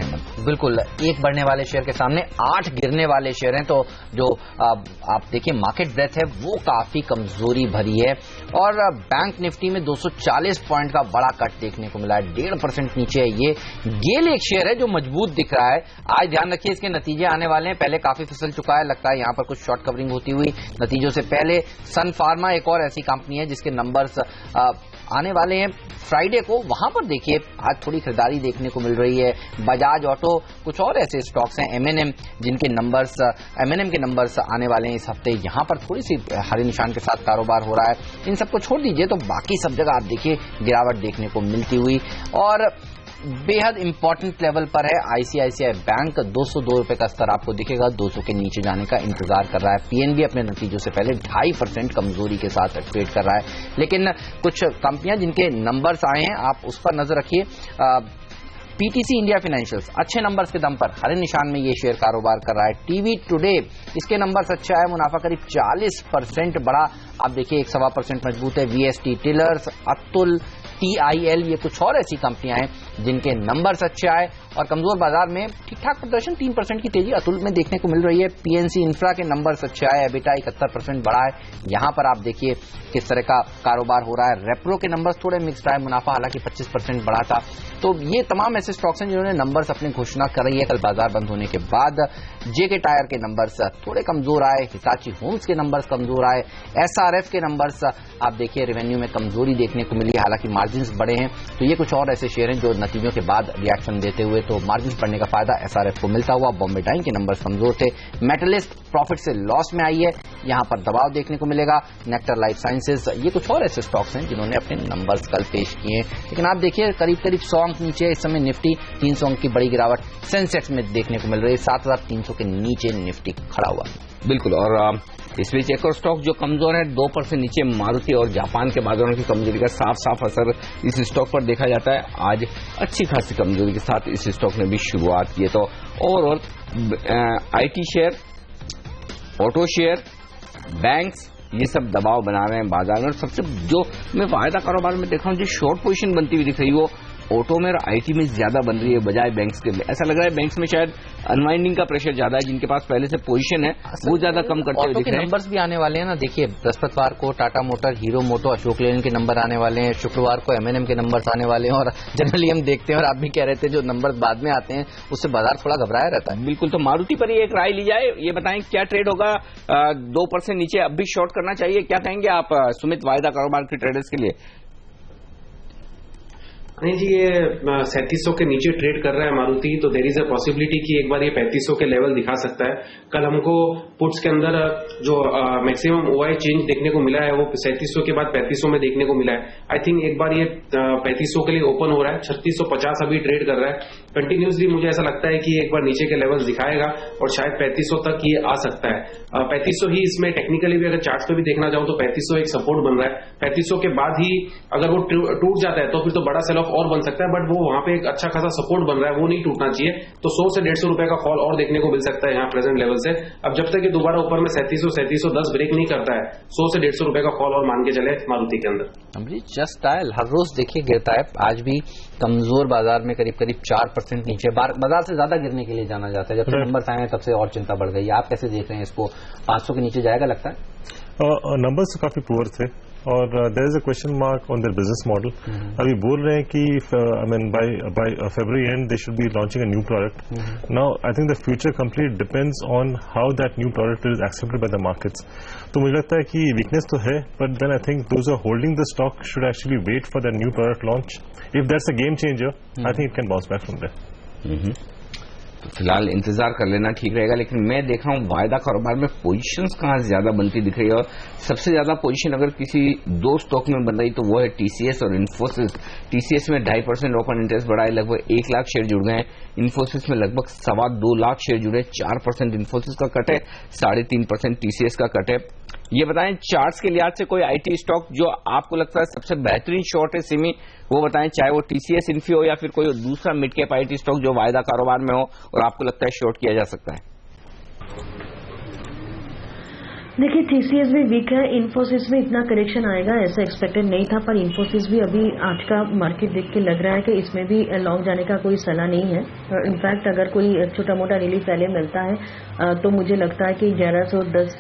बिल्कुल, एक बढ़ने वाले शेयर के सामने 8 गिरने वाले शेयर हैं, तो जो आप देखिए मार्केट ब्रेथ है वो काफी कमजोरी भरी है। और बैंक निफ्टी में 240 पॉइंट का बड़ा कट देखने को मिला है, 1.5% नीचे है। ये गेल एक शेयर है जो मजबूत दिख रहा है। आज ध्यान रखिए इसके नतीजे आने वाले हैं, पहले काफी फिसल चुका है, लगता है यहां पर कुछ शॉर्ट कवरिंग होती हुई। नतीजों से पहले सन फार्मा एक और ऐसी कंपनी है जिसके नंबर्स आने वाले हैं फ्राइडे को, वहां पर देखिए आज थोड़ी खरीदारी देखने को मिल रही है। बजाज ऑटो, कुछ और ऐसे स्टॉक्स हैं, एमएनएम जिनके नंबर्स एमएनएम के नंबर्स आने वाले हैं इस हफ्ते, यहां पर थोड़ी सी हरे निशान के साथ कारोबार हो रहा है। इन सबको छोड़ दीजिए तो बाकी सब जगह आप देखिए गिरावट देखने को मिलती हुई। और बेहद इंपॉर्टेंट लेवल पर है आईसीआईसीआई बैंक, 202 रुपए का स्तर आपको दिखेगा, 200 के नीचे जाने का इंतजार कर रहा है। पीएनबी अपने नतीजों से पहले 2.5% कमजोरी के साथ ट्रेड कर रहा है। लेकिन कुछ कंपनियां जिनके नंबर्स आए हैं आप उस पर नजर रखिए। पीटीसी इंडिया फाइनेंशियल्स अच्छे नंबर्स के दम पर हरे निशान में ये शेयर कारोबार कर रहा है। टीवी टुडे, इसके नंबर्स अच्छा है, मुनाफा करीब 40% बढ़ा, आप देखिए 1.25% मजबूत है। वीएसटी टिलर्स, अतुल, टीआईएल, ये कुछ और ऐसी कंपनियां हैं जिनके नंबर्स अच्छे आए। और कमजोर बाजार में ठीक ठाक प्रदर्शन, 3% की तेजी अतुल में देखने को मिल रही है। पीएनसी इंफ्रा के नंबर्स अच्छे आए, एबिटा 71% बढ़ा है। यहां पर आप देखिए किस तरह का कारोबार हो रहा है। रेप्रो के नंबर्स थोड़े मिक्स्ड आए, मुनाफा हालांकि 25% बढ़ा था। तो ये तमाम ऐसे स्टॉक्स हैं जिन्होंने नंबर्स अपनी घोषणा कर रही है कल बाजार बंद होने के बाद। जेके टायर के नंबर्स थोड़े कमजोर आए, हिताची होम्स के नंबर्स कमजोर आए, एसआरएफ के नंबर्स आप देखिए रेवेन्यू में कमजोरी देखने को मिली, हालांकि मार्जिन्स बढ़े हैं। तो ये कुछ और ऐसे शेयर हैं जो नतीजों के बाद रिएक्शन देते हुए, तो मार्जिन बढ़ने का फायदा एसआरएफ को मिलता हुआ। बॉम्बे डाइंग के नंबर्स कमजोर थे। मेटलिस्ट प्रॉफिट से लॉस में आई है, यहां पर दबाव देखने को मिलेगा। नेक्टर लाइफ साइंसेज, ये कुछ और ऐसे स्टॉक्स हैं जिन्होंने अपने नंबर्स कल पेश किए हैं। लेकिन आप देखिए करीब 100 अंक नीचे इस समय निफ्टी, 300 अंक की बड़ी गिरावट सेंसेक्स में देखने को मिल रही है। 7300 के नीचे निफ्टी खड़ा हुआ। बिल्कुल, और इस बीच एक और स्टॉक जो कमजोर है 2% नीचे, मारुति और जापान के बाजारों की कमजोरी का साफ साफ असर इस स्टॉक पर देखा जाता है। आज अच्छी खासी कमजोरी के साथ इस स्टॉक ने भी शुरुआत की है। तो overall IT share, auto share, banks, ये सब दबाव बना रहे हैं बाजार में। और सबसे जो मैं वायदा कारोबार में देखा हूं जो शॉर्ट पोजीशन बनती हुई दिख रही है वो ऑटो में और आईटी में ज्यादा बन रही है बजाय बैंक्स के। ऐसा लग रहा है बैंक्स में शायद अनवाइंडिंग का प्रेशर ज्यादा है, जिनके पास पहले से पोजीशन है वो ज्यादा कम करते हुए दिख रहे हैं। नंबर्स भी आने वाले हैं ना, देखिए बृहस्पतिवार को टाटा मोटर, हीरो मोटो, अशोक लेलैंड के नंबर आने वाले हैं, शुक्रवार को एमएनएम के नंबर्स आने वाले हैं। और जनरली हम देखते हैं और आप भी कह रहे थे जो नंबर बाद में आते हैं उससे बाजार थोड़ा घबराया रहता है। बिल्कुल, तो मारुति पर ही एक राय ली जाए, ये बताएं क्या ट्रेड होगा? 2% नीचे अब भी शॉर्ट करना चाहिए, क्या कहेंगे आप सुमित वायदा कारोबार के ट्रेडर्स के लिए? नहीं जी, ये 3700 के नीचे ट्रेड कर रहा है मारुति, तो देर इज अ पॉसिबिलिटी कि एक बार ये 3500 के लेवल दिखा सकता है। कल हमको पुट्स के अंदर जो मैक्सिमम ओआई चेंज देखने को मिला है वो 3700 के बाद 3500 में देखने को मिला है। आई थिंक एक बार ये 3500 के लिए ओपन हो रहा है, 3650 अभी ट्रेड कर रहा है कंटिन्यूसली। मुझे ऐसा लगता है कि एक बार नीचे के लेवल दिखाएगा और शायद 3500 तक ये आ सकता है। 3500 ही इसमें टेक्निकली भी अगर चार्ट पे भी देखना चाहूं तो 3500 एक सपोर्ट बन रहा है। 3500 के बाद ही अगर वो टूट जाता है तो फिर तो बड़ा सेल ऑफ और बन सकता है, बट वो वहां पे एक अच्छा खासा सपोर्ट बन रहा है, वो नहीं टूटना चाहिए। तो 100 से 150 रुपए का फॉल और देखने को मिल सकता है यहाँ प्रेजेंट लेवल से। अब जब तक ये दोबारा ऊपर में 3710 ब्रेक नहीं करता है, 100 से 150 रुपए का फॉल और मान के चले मारुति के अंदर। जस्ट आयल हर रोज देखिए गिरता है, आज भी कमजोर बाजार में करीब 4% नीचे, बाजार से ज्यादा गिरने के लिए जाना जाता है। जब से नंबर आए हैं तब से और चिंता बढ़ गई। आप कैसे देख रहे हैं इसको? 500 के नीचे जाएगा लगता है? नंबर्स काफी पुअर थे और there is a question mark on their business model. अभी बोल रहे हैं कि I mean by February end they should be launching a new product. Now I think the future complete depends on how that new product is accepted by the markets. तो मुझे लगता है कि वीकनेस तो है, but then I think those are holding the stock should actually wait for the new product launch. If that's a game changer I think it can bounce back from there. तो फिलहाल इंतजार कर लेना ठीक रहेगा। लेकिन मैं देख रहा हूं वायदा कारोबार में पोजीशंस कहां ज्यादा बनती दिख रही है, और सबसे ज्यादा पोजीशन अगर किसी दो स्टॉक में बन रही तो वो है टीसीएस और इन्फोसिस। टीसीएस में 2.5% ओपन इंटरेस्ट बढ़ा है, लगभग 1 लाख शेयर जुड़ गए हैं। इन्फोसिस में लगभग 2.25 लाख शेयर जुड़े, 4% इन्फोसिस का कट है, 3.5% टीसीएस का कट है। ये बताएं चार्ट्स के लिहाज से कोई आईटी स्टॉक जो आपको लगता है सबसे बेहतरीन शॉर्ट है सिमी, वो बताएं, चाहे वो टीसीएस इन्फी हो या फिर कोई दूसरा मिड कैप आईटी स्टॉक जो वायदा कारोबार में हो और आपको लगता है शॉर्ट किया जा सकता है। देखिए टीसीएस भी वीक है, इन्फोसिस में इतना करेक्शन आएगा ऐसा एक्सपेक्टेड नहीं था, पर इन्फोसिस भी अभी आज का मार्केट देख के लग रहा है कि इसमें भी लॉन्ग जाने का कोई सलाह नहीं है। इनफैक्ट अगर कोई छोटा मोटा रिलीफ पहले मिलता है तो मुझे लगता है कि 1110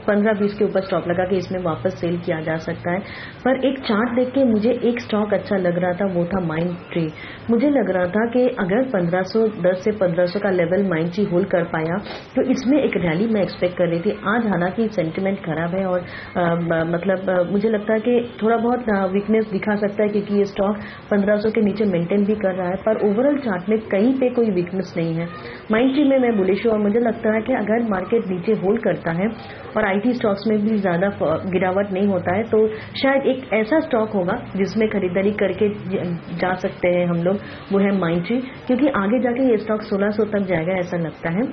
15-20 के ऊपर स्टॉप लगा के इसमें वापस सेल किया जा सकता है। पर एक चार्ट देख के मुझे एक स्टॉक अच्छा लग रहा था, वो था माइंड ट्री। मुझे लग रहा था कि अगर 1510 से 1500 का लेवल माइंड ट्री होल्ड कर पाया तो इसमें एक रैली मैं एक्सपेक्ट कर रही थी। आज हालांकि सेंटिमेंट खराब है और मुझे लगता है कि थोड़ा बहुत वीकनेस दिखा सकता है क्योंकि ये स्टॉक 1500 के नीचे मेंटेन भी कर रहा है, पर ओवरऑल चार्ट में कहीं पे कोई वीकनेस नहीं है। माइंड ट्री में मैं बुलिश हूं और मुझे लगता है कि अगर मार्केट नीचे होल्ड करता है और आईटी स्टॉक्स में भी ज्यादा गिरावट नहीं होता है तो शायद एक ऐसा स्टॉक होगा जिसमें खरीदारी करके जा सकते हैं हम लोग, वो है माइंड ट्री, क्योंकि आगे जाके ये स्टॉक 1600 तक जाएगा ऐसा लगता है।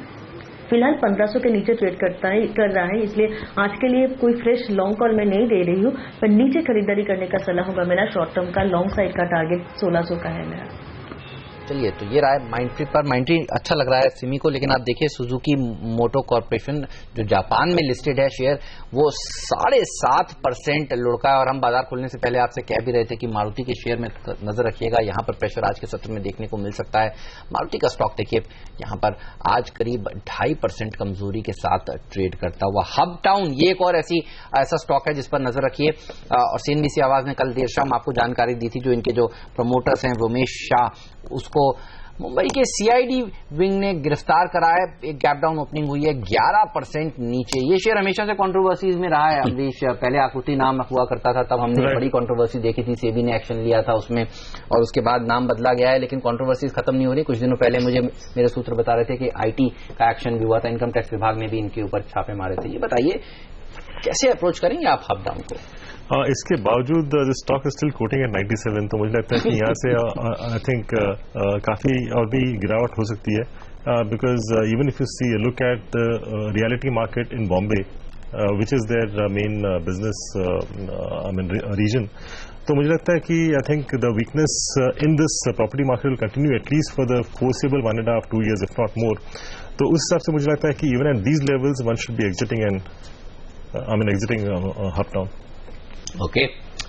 फिलहाल 1500 के नीचे ट्रेड कर रहा है, इसलिए आज के लिए कोई फ्रेश लॉन्ग कॉल मैं नहीं दे रही हूं, पर नीचे खरीदारी करने का सलाह होगा मेरा। शॉर्ट टर्म का लॉन्ग साइड का टारगेट 1600 का है मेरा। चलिए, तो ये रहा है माइंड ट्री पर। माइंड ट्री अच्छा लग रहा है सिमी को, लेकिन आप देखिए सुजुकी मोटो कॉर्पोरेशन जो जापान में लिस्टेड है शेयर, वो 7.5% लुढ़का है। और हम बाजार खुलने से पहले आपसे कह भी रहे थे कि मारुति के शेयर में नजर रखिएगा, यहां पर प्रेशर आज के सत्र में देखने को मिल सकता है। मारुति का स्टॉक देखिए यहां पर आज करीब 2.5% कमजोरी के साथ ट्रेड करता हुआ। हब टाउन ये एक और ऐसा स्टॉक है जिस पर नजर रखिए। और सीएनबीसी आवाज ने कल देर शाम आपको जानकारी दी थी, जो इनके जो प्रमोटर्स हैं रोमेश शाह, उसको मुंबई के सीआईडी विंग ने गिरफ्तार करा है। एक गैप डाउन ओपनिंग हुई है 11% नीचे। ये शेयर हमेशा से कंट्रोवर्सीज में रहा है अमरीश। पहले आकृति नाम हुआ करता था, तब हमने बड़ी कंट्रोवर्सी देखी थी, सेबी ने एक्शन लिया था उसमें, और उसके बाद नाम बदला गया है, लेकिन कंट्रोवर्सीज खत्म नहीं हो रही। कुछ दिनों पहले मुझे मेरे सूत्र बता रहे थे कि आईटी का एक्शन भी हुआ था, इनकम टैक्स विभाग ने भी इनके ऊपर छापे मारे थे। ये बताइए कैसे अप्रोच करेंगे आप हब डाउन को? इसके बावजूद स्टॉक स्टिल कोटिंग है 97, तो मुझे लगता है कि यहाँ से आई थिंक काफी और भी गिरावट हो सकती है, because even if you see look at reality market in Bombay which is their main business region, तो मुझे लगता है कि I think the weakness in this property market will continue at least for the foreseeable 1.5-2 years if not more. तो उस हिसाब से मुझे लगता है कि even at these levels one should be exiting exiting hub down. Okay,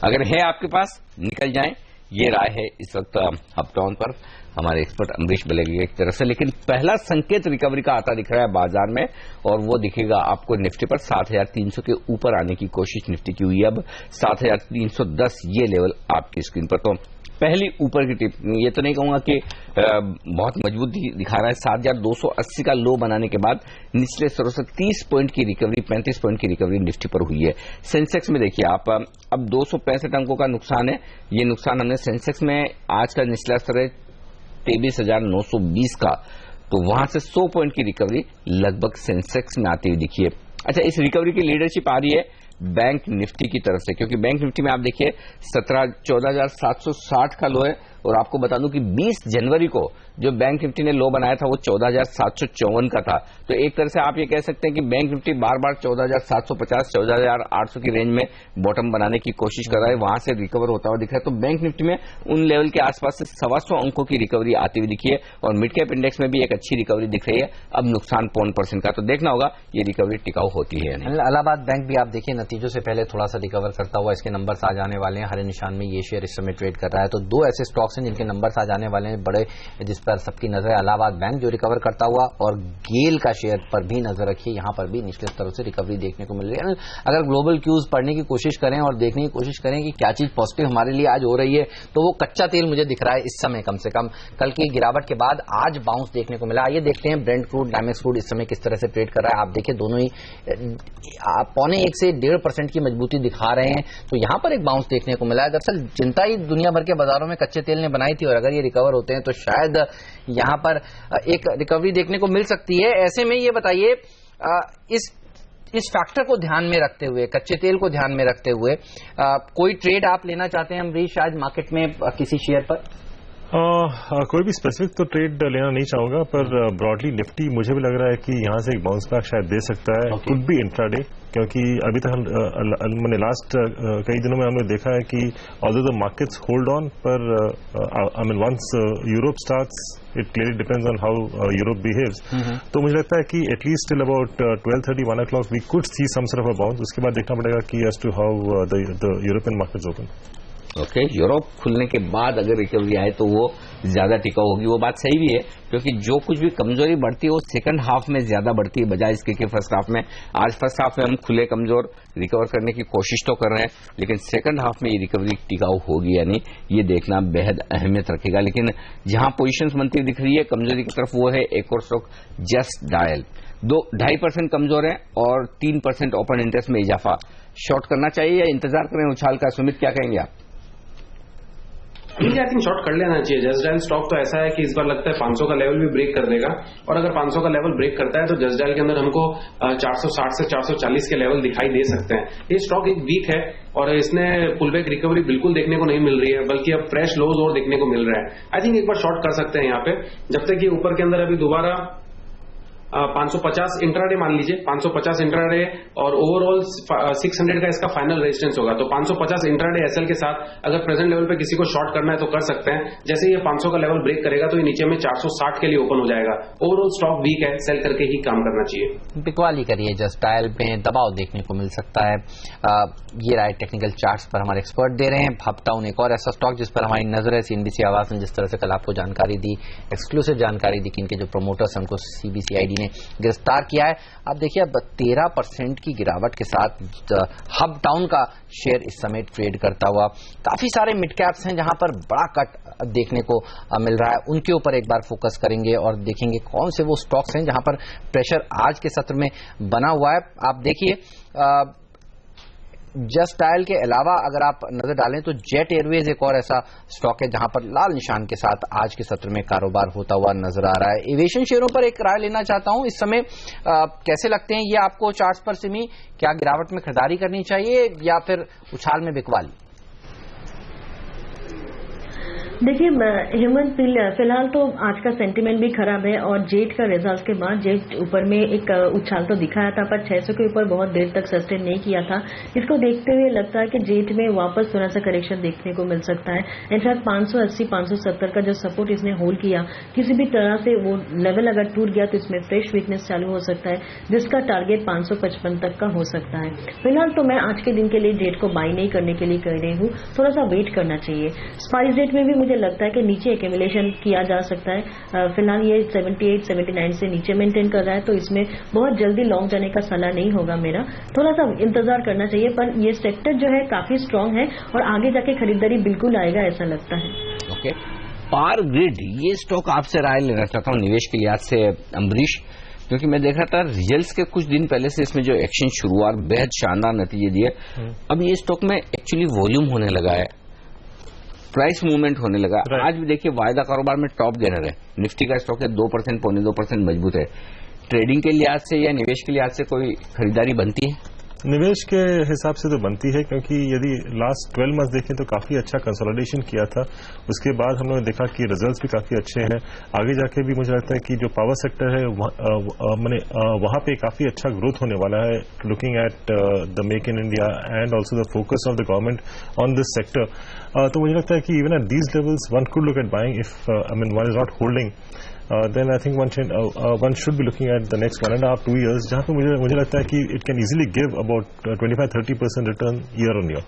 अगर है आपके पास निकल जाएं, ये राय है इस वक्त हब डाउन पर हमारे एक्सपर्ट अमरीश बलेगी की तरफ से। लेकिन पहला संकेत रिकवरी का आता दिख रहा है बाजार में, और वो दिखेगा आपको निफ्टी पर 7300 के ऊपर आने की कोशिश निफ्टी की हुई। अब 7310 ये लेवल आपकी स्क्रीन पर। तो पहली ऊपर की टिप, ये तो नहीं कहूंगा कि बहुत मजबूत दिखा रहा है। 7280 का लो बनाने के बाद निचले स्तरों से 30 पॉइंट की रिकवरी, 35 पॉइंट की रिकवरी निफ्टी पर हुई है। सेंसेक्स में देखिए आप, अब 265 अंकों का नुकसान है। ये नुकसान हमने सेंसेक्स में, आज का निचला स्तर है 23,920 का, तो वहां से 100 पॉइंट की रिकवरी लगभग सेंसेक्स में आती हुई दिखी है। अच्छा, इस रिकवरी की लीडरशिप आ रही है बैंक निफ्टी की तरफ से, क्योंकि बैंक निफ्टी में आप देखिए 14,760 का लो है, और आपको बता दूं कि 20 जनवरी को जो बैंक निफ्टी ने लो बनाया था वो 14,754 का था। तो एक तरह से आप ये कह सकते हैं कि बैंक निफ्टी बार बार 14,750, 14,800 की रेंज में बॉटम बनाने की कोशिश कर रहा है, वहां से रिकवर होता हुआ दिख रहा है। तो बैंक निफ्टी में उन लेवल के आसपास से 125 अंकों की रिकवरी आती हुई दिखी है, और मिड कैप इंडेक्स में भी एक अच्छी रिकवरी दिख रही है। अब नुकसान 0.5% का, तो देखना होगा ये रिकवरी टिकाऊ होती है या नहीं। इलाहाबाद बैंक भी आप देखिए नतीजों से पहले थोड़ा सा रिकवर करता हुआ, इसके नंबर्स आ जाने वाले हैं। हरे निशान में ये शेयर इस समय ट्रेड कर रहा है। तो दो ऐसे स्टॉक्स हैं जिनके नंबर्स आ जाने वाले हैं बड़े, जिस पर सबकी नजर है। इलाहाबाद बैंक जो रिकवर करता हुआ, और गेल का शेयर पर भी नजर रखिए, यहां पर भी निचले स्तरों से रिकवरी देखने को मिल रही है। अगर ग्लोबल क्यूज पढ़ने की कोशिश करें और देखने की कोशिश करें कि क्या चीज पॉजिटिव हमारे लिए आज हो रही है, तो वो कच्चा तेल मुझे दिख रहा है इस समय। कम से कम कल की गिरावट के बाद आज बाउंस देखने को मिला। आइए देखते हैं ब्रेंट क्रूड, डायमेक्स क्रूड इस समय किस तरह से ट्रेड कर रहा है। आप देखिए दोनों ही 0.25 से 1.5% की मजबूती दिखा रहे हैं। तो यहां पर एक बाउंस देखने को मिला है। दरअसल चिंता ही दुनिया भर के बाजारों में कच्चे तेल ने बनाई थी, और अगर ये रिकवर होते हैं तो शायद यहां पर एक रिकवरी देखने को मिल सकती है। ऐसे में ये बताइए, इस फैक्टर को ध्यान में रखते हुए, कच्चे तेल को ध्यान में रखते हुए, कोई ट्रेड आप लेना चाहते हैं अमरीश आज मार्केट में किसी शेयर पर? कोई भी स्पेसिफिक तो ट्रेड लेना नहीं चाहूंगा, पर ब्रॉडली निफ्टी मुझे भी लग रहा है कि यहां से एक बाउंस बैक शायद दे सकता है, कुड बी इंट्राडे, क्योंकि अभी तक मैंने लास्ट कई दिनों में हमने देखा है कि although the markets hold on, पर I mean once Europe starts it clearly depends on how Europe behaves. तो मुझे लगता है कि at least till about 12:30 1 o'clock we could see some sort of a bounce. उसके बाद देखना पड़ेगा कि as to how the European markets open. Okay, Europe खुलने के बाद अगर रिकवरी आए तो वो ज्यादा टिकाऊ होगी। वो बात सही भी है, क्योंकि जो कुछ भी कमजोरी बढ़ती है वो सेकंड हाफ में ज्यादा बढ़ती है बजाय इसके कि फर्स्ट हाफ में। आज फर्स्ट हाफ में हम खुले कमजोर रिकवर करने की कोशिश तो कर रहे हैं, लेकिन सेकंड हाफ में ये रिकवरी टिकाऊ होगी या नहीं, ये देखना बेहद अहमियत रखेगा। लेकिन जहां पोजीशंस बनती दिख रही है कमजोरी की तरफ, वो है एक और स्टॉक जस्ट डायल, 2.5% कमजोर है और 3% ओपन इंटरेस्ट में इजाफा। शॉर्ट करना चाहिए या इंतजार करें उछाल का? सुमित, क्या कहेंगे आप? आई थिंक शॉर्ट कर लेना चाहिए। जस्ट डायल स्टॉक तो ऐसा है कि इस बार लगता है 500 का लेवल भी ब्रेक कर देगा, और अगर 500 का लेवल ब्रेक करता है तो जस्ट डायल के अंदर हमको 460 से 440 के लेवल दिखाई दे सकते हैं। ये स्टॉक एक वीक है और इसने पुलबैक रिकवरी बिल्कुल देखने को नहीं मिल रही है, बल्कि अब फ्रेश लोज और देखने को मिल रहा है। आई थिंक एक बार शॉर्ट कर सकते हैं यहाँ पे, जब तक ये ऊपर के अंदर अभी दोबारा 550 इंट्राडे मान लीजिए, 550 इंट्राडे और ओवरऑल 600 का इसका फाइनल रेजिस्टेंस होगा। तो 550 इंट्राडे एसएल के साथ अगर प्रेजेंट लेवल पे किसी को शॉर्ट करना है तो कर सकते हैं। जैसे ये 500 का लेवल ब्रेक करेगा तो ये नीचे में 460 के लिए ओपन हो जाएगा। ओवरऑल स्टॉक वीक है, सेल करके ही काम करना चाहिए। बिकवाली करिए, जस्ट डायल में दबाव देखने को मिल सकता है। ये राइट टेक्निकल चार्ट्स पर हमारे एक्सपर्ट दे रहे हैं। हपटाउन एक और ऐसा स्टॉक जिस पर हमारी नजर है। सीएनबीसी आवाज ने जिस तरह से कल आपको जानकारी दी, एक्सक्लूसिव जानकारी दी कि इनके जो प्रमोटर्स हैं उनको सीबीसीआईडी ने गिरफ्तार किया है। अब देखिए, अब 13% की गिरावट के साथ हपटाउन का शेयर इस समय ट्रेड करता हुआ। काफी सारे मिड कैप्स हैं जहां पर बड़ा कट देखने को मिल रहा है, उनके ऊपर एक बार फोकस करेंगे और देखेंगे कौन से वो स्टॉक्स हैं जहां पर प्रेशर आज के सत्र में बना हुआ है। आप देखिए, जस्ट डायल के अलावा अगर आप नजर डालें तो जेट एयरवेज एक और ऐसा स्टॉक है जहां पर लाल निशान के साथ आज के सत्र में कारोबार होता हुआ नजर आ रहा है। एविएशन शेयरों पर एक राय लेना चाहता हूं इस समय, कैसे लगते हैं ये आपको चार्ट्स पर? सिमी, क्या गिरावट में खरीदारी करनी चाहिए या फिर उछाल में बिकवाली? देखिए हेमंत, फिलहाल तो आज का सेंटीमेंट भी खराब है और जेट का रिजल्ट के बाद जेट ऊपर में एक उछाल तो दिखाया था, पर 600 के ऊपर बहुत देर तक सस्टेन नहीं किया था। इसको देखते हुए लगता है कि जेट में वापस थोड़ा सा करेक्शन देखने को मिल सकता है। इनफैक्ट 580 570 का जो सपोर्ट इसने होल्ड किया, किसी भी तरह से वो लेवल अगर टूट गया तो इसमें फ्रेश वीकनेस चालू हो सकता है, जिसका टारगेट 555 तक का हो सकता है। फिलहाल तो मैं आज के दिन के लिए जेट को बाई नहीं करने के लिए कह रही हूँ, थोड़ा सा वेट करना चाहिए। स्पाइस जेट में भी मुझे लगता है कि नीचे एक्यूमुलेशन किया जा सकता है। फिलहाल ये 78 79 से नीचे मेंटेन कर रहा है, तो इसमें बहुत जल्दी लॉन्ग जाने का सलाह नहीं होगा मेरा, थोड़ा सा इंतजार करना चाहिए। पर ये सेक्टर जो है काफी स्ट्रांग है और आगे जाके खरीदारी बिल्कुल आएगा ऐसा लगता है। ओके, पावर ग्रिड, ये स्टॉक आपसे राय लेना चाहता हूँ निवेश के लिहाज से अम्बरीश, क्योंकि मैं देख रहा था रिजल्ट्स के कुछ दिन पहले से इसमें जो एक्शन शुरू हुआ बेहद शानदार नतीजे दिए। अब ये स्टॉक में एक्चुअली वॉल्यूम होने लगा है, प्राइस मूवमेंट होने लगा। आज भी देखिए वायदा कारोबार में टॉप गेनर है, निफ्टी का स्टॉक है 2% 2.25% मजबूत है। ट्रेडिंग के लिहाज से या निवेश के लिहाज से कोई खरीदारी बनती है? निवेश के हिसाब से तो बनती है, क्योंकि यदि लास्ट 12 मंथ देखें तो काफी अच्छा कंसोलिडेशन किया था। उसके बाद हम लोगों ने देखा कि रिजल्ट्स भी काफी अच्छे हैं। आगे जाके भी मुझे लगता है कि जो पावर सेक्टर है वहां पे काफी अच्छा ग्रोथ होने वाला है, looking at the make in India and also the focus of the government on this sector. तो मुझे लगता है कि even at these levels one could look at buying if one is not holding. then I think one should be looking at the next 1.5 to 2 years, जहाँ पे मुझे लगता है कि it can easily give about 25-30% return year on year।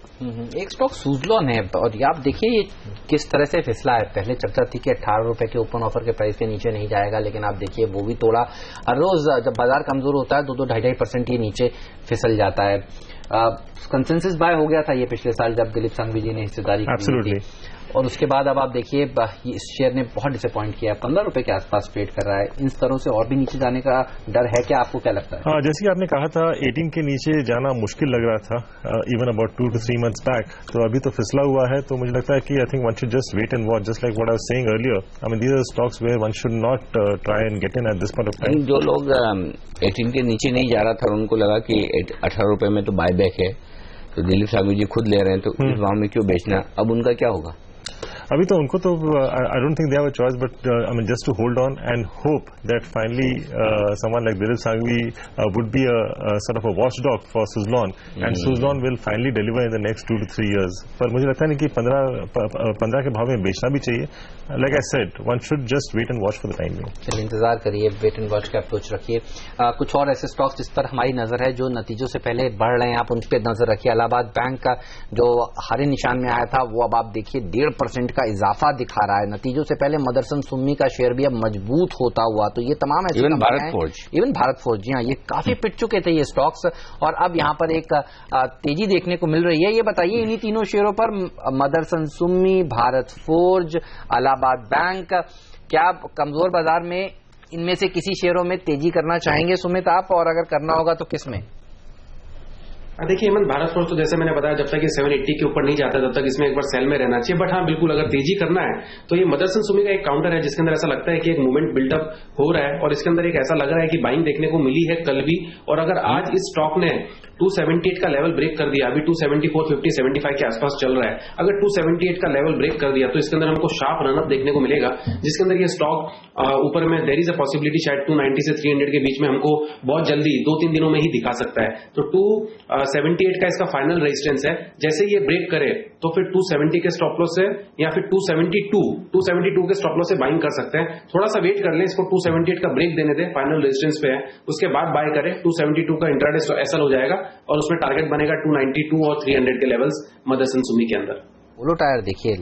एक stock Suzlon है और ये आप देखिए ये किस तरह से फिसला है। पहले चर्चा थी कि 18 रुपए के ओपन ऑफर के प्राइस के नीचे नहीं जाएगा, लेकिन आप देखिए वो भी तोड़ा। हर रोज जब बाजार कमजोर होता है 2-2.5% ये नीचे फिसल जाता है। कंसेंसस बाय हो गया था ये पिछले साल जब दिलीप सांघवी जी ने हिस्सेदारी की थी, और उसके बाद अब आप देखिए इस शेयर ने बहुत डिसअपॉइंट किया, 15 रुपए के आसपास ट्रेड कर रहा है। इन स्तरों से और भी नीचे जाने का डर है क्या? आपको क्या लगता है? हाँ, जैसे कि आपने कहा था 18 के नीचे जाना मुश्किल लग रहा था even about 2 to 3 months back, तो अभी तो फिसला हुआ है। तो मुझे लगता है कि I think one should just wait and watch, just like what I was saying earlier. I mean these are stocks where one should not try and get in at this point of time. जो लोग 18 के नीचे नहीं जा रहा था उनको लगा कि 18 रुपए में तो बायबैक है, तो दिलीप सांघवी जी खुद ले रहे हैं, तो इस भाव में क्यों बेचना? अब उनका क्या होगा? अभी तो उनको तो I don't think they have a choice but I mean just to hold on and hope that finally someone like Dilip Shanghvi would be a sort of a watchdog for Suzlon and Suzlon will finally deliver in the next 2 to 3 years. पर मुझे लगता है कि 15 के भाव में बेचना भी चाहिए. Like I said, one should just wait and watch for the time. चलिए इंतजार करिए, वेट एंड वॉच का अप्रोच रखिए. कुछ और ऐसे स्टॉक्स जिस पर हमारी नजर है जो नतीजों से पहले बढ़ रहे हैं, आप उन पर नजर रखिए. इलाहाबाद बैंक का जो हरे निशान में आया था वो अब आप देखिए 1.5% का इजाफा दिखा रहा है. नतीजों से पहले मदरसन सुम्मी का शेयर भी अब मजबूत होता हुआ. तो ये तमाम ऐसे इवन भारत फोर्ज, जी हाँ, ये काफी पिट चुके थे ये स्टॉक्स और अब यहाँ पर एक तेजी देखने को मिल रही है. ये बताइए इन्हीं तीनों शेयरों पर मदरसन सुम्मी, भारत फोर्ज, इलाहाबाद बैंक, क्या कमजोर बाजार में इनमें से किसी शेयरों में तेजी करना चाहेंगे सुमित आप, और अगर करना होगा तो किस में? देखिए हेमंत, भारत फोर्ज तो जैसे मैंने बताया जब तक ये 780 के ऊपर नहीं जाता तब तक इसमें एक बार सेल में रहना चाहिए. बट हाँ बिल्कुल अगर तेजी करना है तो ये मदरसन सुमी का एक काउंटर है जिसके अंदर ऐसा लगता है कि एक मूवमेंट बिल्डअप हो रहा है और इसके अंदर एक ऐसा लग रहा है कि बाइंग देखने को मिली है कल भी. और अगर आज इस स्टॉक ने 278 का लेवल ब्रेक कर दिया, अभी 274, 50, 75 के आसपास चल रहा है, अगर 278 का लेवल ब्रेक कर दिया तो इसके अंदर हमको शार्प रनअप देखने को मिलेगा जिसके अंदर ये स्टॉक ऊपर में देयर इज अ पॉसिबिलिटी शायद 290 से 300 के बीच में हमको बहुत जल्दी 2-3 दिनों में ही दिखा सकता है. तो 278 का इसका फाइनल रेजिस्टेंस है. जैसे ये ब्रेक करे तो फिर 270 के स्टॉप लॉस से या फिर 272 के स्टॉप लॉस से बाइंग कर सकते हैं. थोड़ा सा वेट कर लें, इसको 278 का ब्रेक देने दें, फाइनल रेजिस्टेंस पे है, उसके बाद बाय करें. 272 का इंट्राडे एसएल हो जाएगा और उसमें टारगेट बनेगा 292 और 300 के लेवल्स मदरसन सुमी के अंदर. पोलो टायर देखिए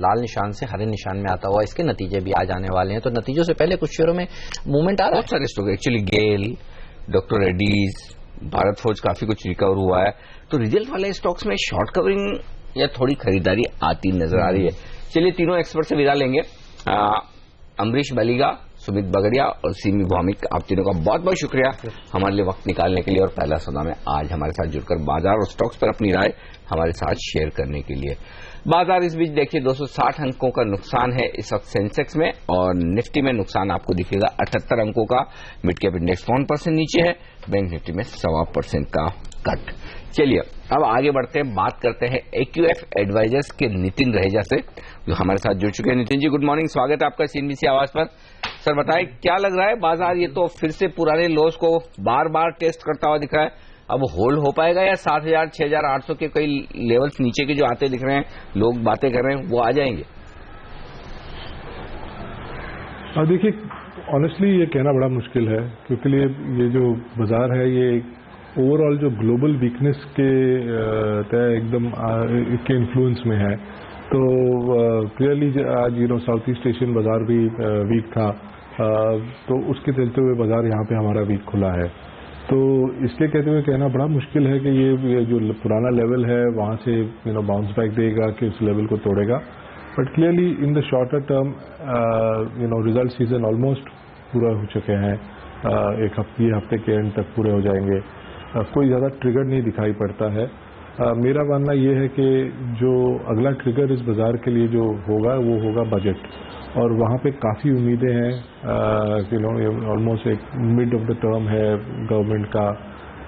लाल निशान से हरे निशान में आता हुआ, इसके नतीजे भी आज आने वाले हैं. तो नतीजों से पहले कुछ शेयरों में मूवमेंट आ रहा है. बहुत सारे स्टॉक एक्चुअली, गेल, डॉक्टर रेड्डीज, भारत फोर्ज काफी कुछ रिकवर हुआ है. तो रिजल्ट वाले स्टॉक्स में शॉर्ट कवरिंग या थोड़ी खरीदारी आती नजर आ रही है. चलिए तीनों एक्सपर्ट से विदा लेंगे. अमरीश बलिगा, सुमित बगड़िया और सीमी भौमिक, आप तीनों का बहुत बहुत शुक्रिया हमारे लिए वक्त निकालने के लिए और पहला सौदा में आज हमारे साथ जुड़कर बाजार और स्टॉक्स पर अपनी राय हमारे साथ शेयर करने के लिए. बाजार इस बीच देखिए 260 अंकों का नुकसान है इस वक्त सेंसेक्स में और निफ्टी में नुकसान आपको दिखेगा 78 अंकों का. मिड कैप इंडेक्स 1% नीचे है, बैंक निफ्टी में 1.25% का कट. चलिए अब आगे बढ़ते हैं, बात करते हैं एक्यूएफ एडवाइजर्स के नितिन रहेजा से जो हमारे साथ जुड़ चुके हैं. नितिन जी गुड मॉर्निंग, स्वागत है आपका सीएनबीसी आवाज पर. सर बताएं क्या लग रहा है, बाजार ये तो फिर से पुराने लोस को बार बार टेस्ट करता हुआ दिख रहा है, अब होल्ड हो पाएगा या 7,000 6,800 के कई लेवल्स नीचे के जो आते दिख रहे हैं, लोग बातें कर रहे हैं, वो आ जाएंगे? देखिए ऑनेस्टली ये कहना बड़ा मुश्किल है क्योंकि ये जो बाजार है ये ओवरऑल जो ग्लोबल वीकनेस के तय एकदम के इन्फ्लुएंस में है. तो क्लियरली आज साउथ ईस्ट एशियन बाजार भी वीक था, तो उसके चलते हुए बाजार यहाँ पे हमारा वीक खुला है. तो इसके कहते हुए कहना बड़ा मुश्किल है कि ये जो पुराना लेवल है वहाँ से बाउंस बैक देगा कि उस लेवल को तोड़ेगा. But clearly in the shorter term result season almost पूरा हो चुके हैं, एक हफ्ते के एंड तक पूरे हो जाएंगे. कोई ज़्यादा ट्रिगर नहीं दिखाई पड़ता है. मेरा मानना ये है कि जो अगला ट्रिगर इस बाजार के लिए जो होगा वो होगा बजट, और वहाँ पे काफ़ी उम्मीदें हैं. ऑलमोस्ट एक मिड ऑफ द टर्म है गवर्नमेंट का,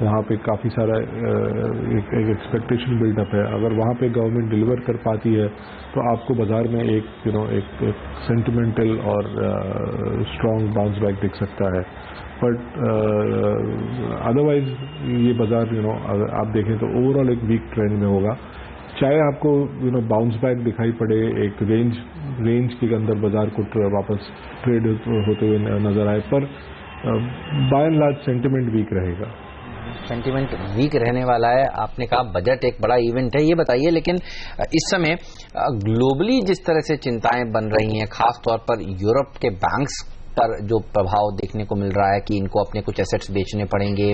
वहाँ पे काफ़ी सारा एक एक्सपेक्टेशन बिल्डअप है. अगर वहाँ पे गवर्नमेंट डिलीवर कर पाती है तो आपको बाजार में एक सेंटिमेंटल और स्ट्रॉन्ग बाउंस बैक दिख सकता है. बट अदरवाइज ये बाजार अगर आप देखें तो ओवरऑल एक वीक ट्रेंड में होगा. चाहे आपको बाउंस बैक दिखाई पड़े, एक रेंज के अंदर बाजार को वापस ट्रेड होते हुए नजर आए, पर by and large sentiment weak रहेगा. सेंटिमेंट वीक रहने वाला है. आपने कहा बजट एक बड़ा इवेंट है, ये बताइए लेकिन इस समय ग्लोबली जिस तरह से चिंताएं बन रही हैं, खास तौर पर यूरोप के बैंक्स पर जो प्रभाव देखने को मिल रहा है कि इनको अपने कुछ एसेट्स बेचने पड़ेंगे,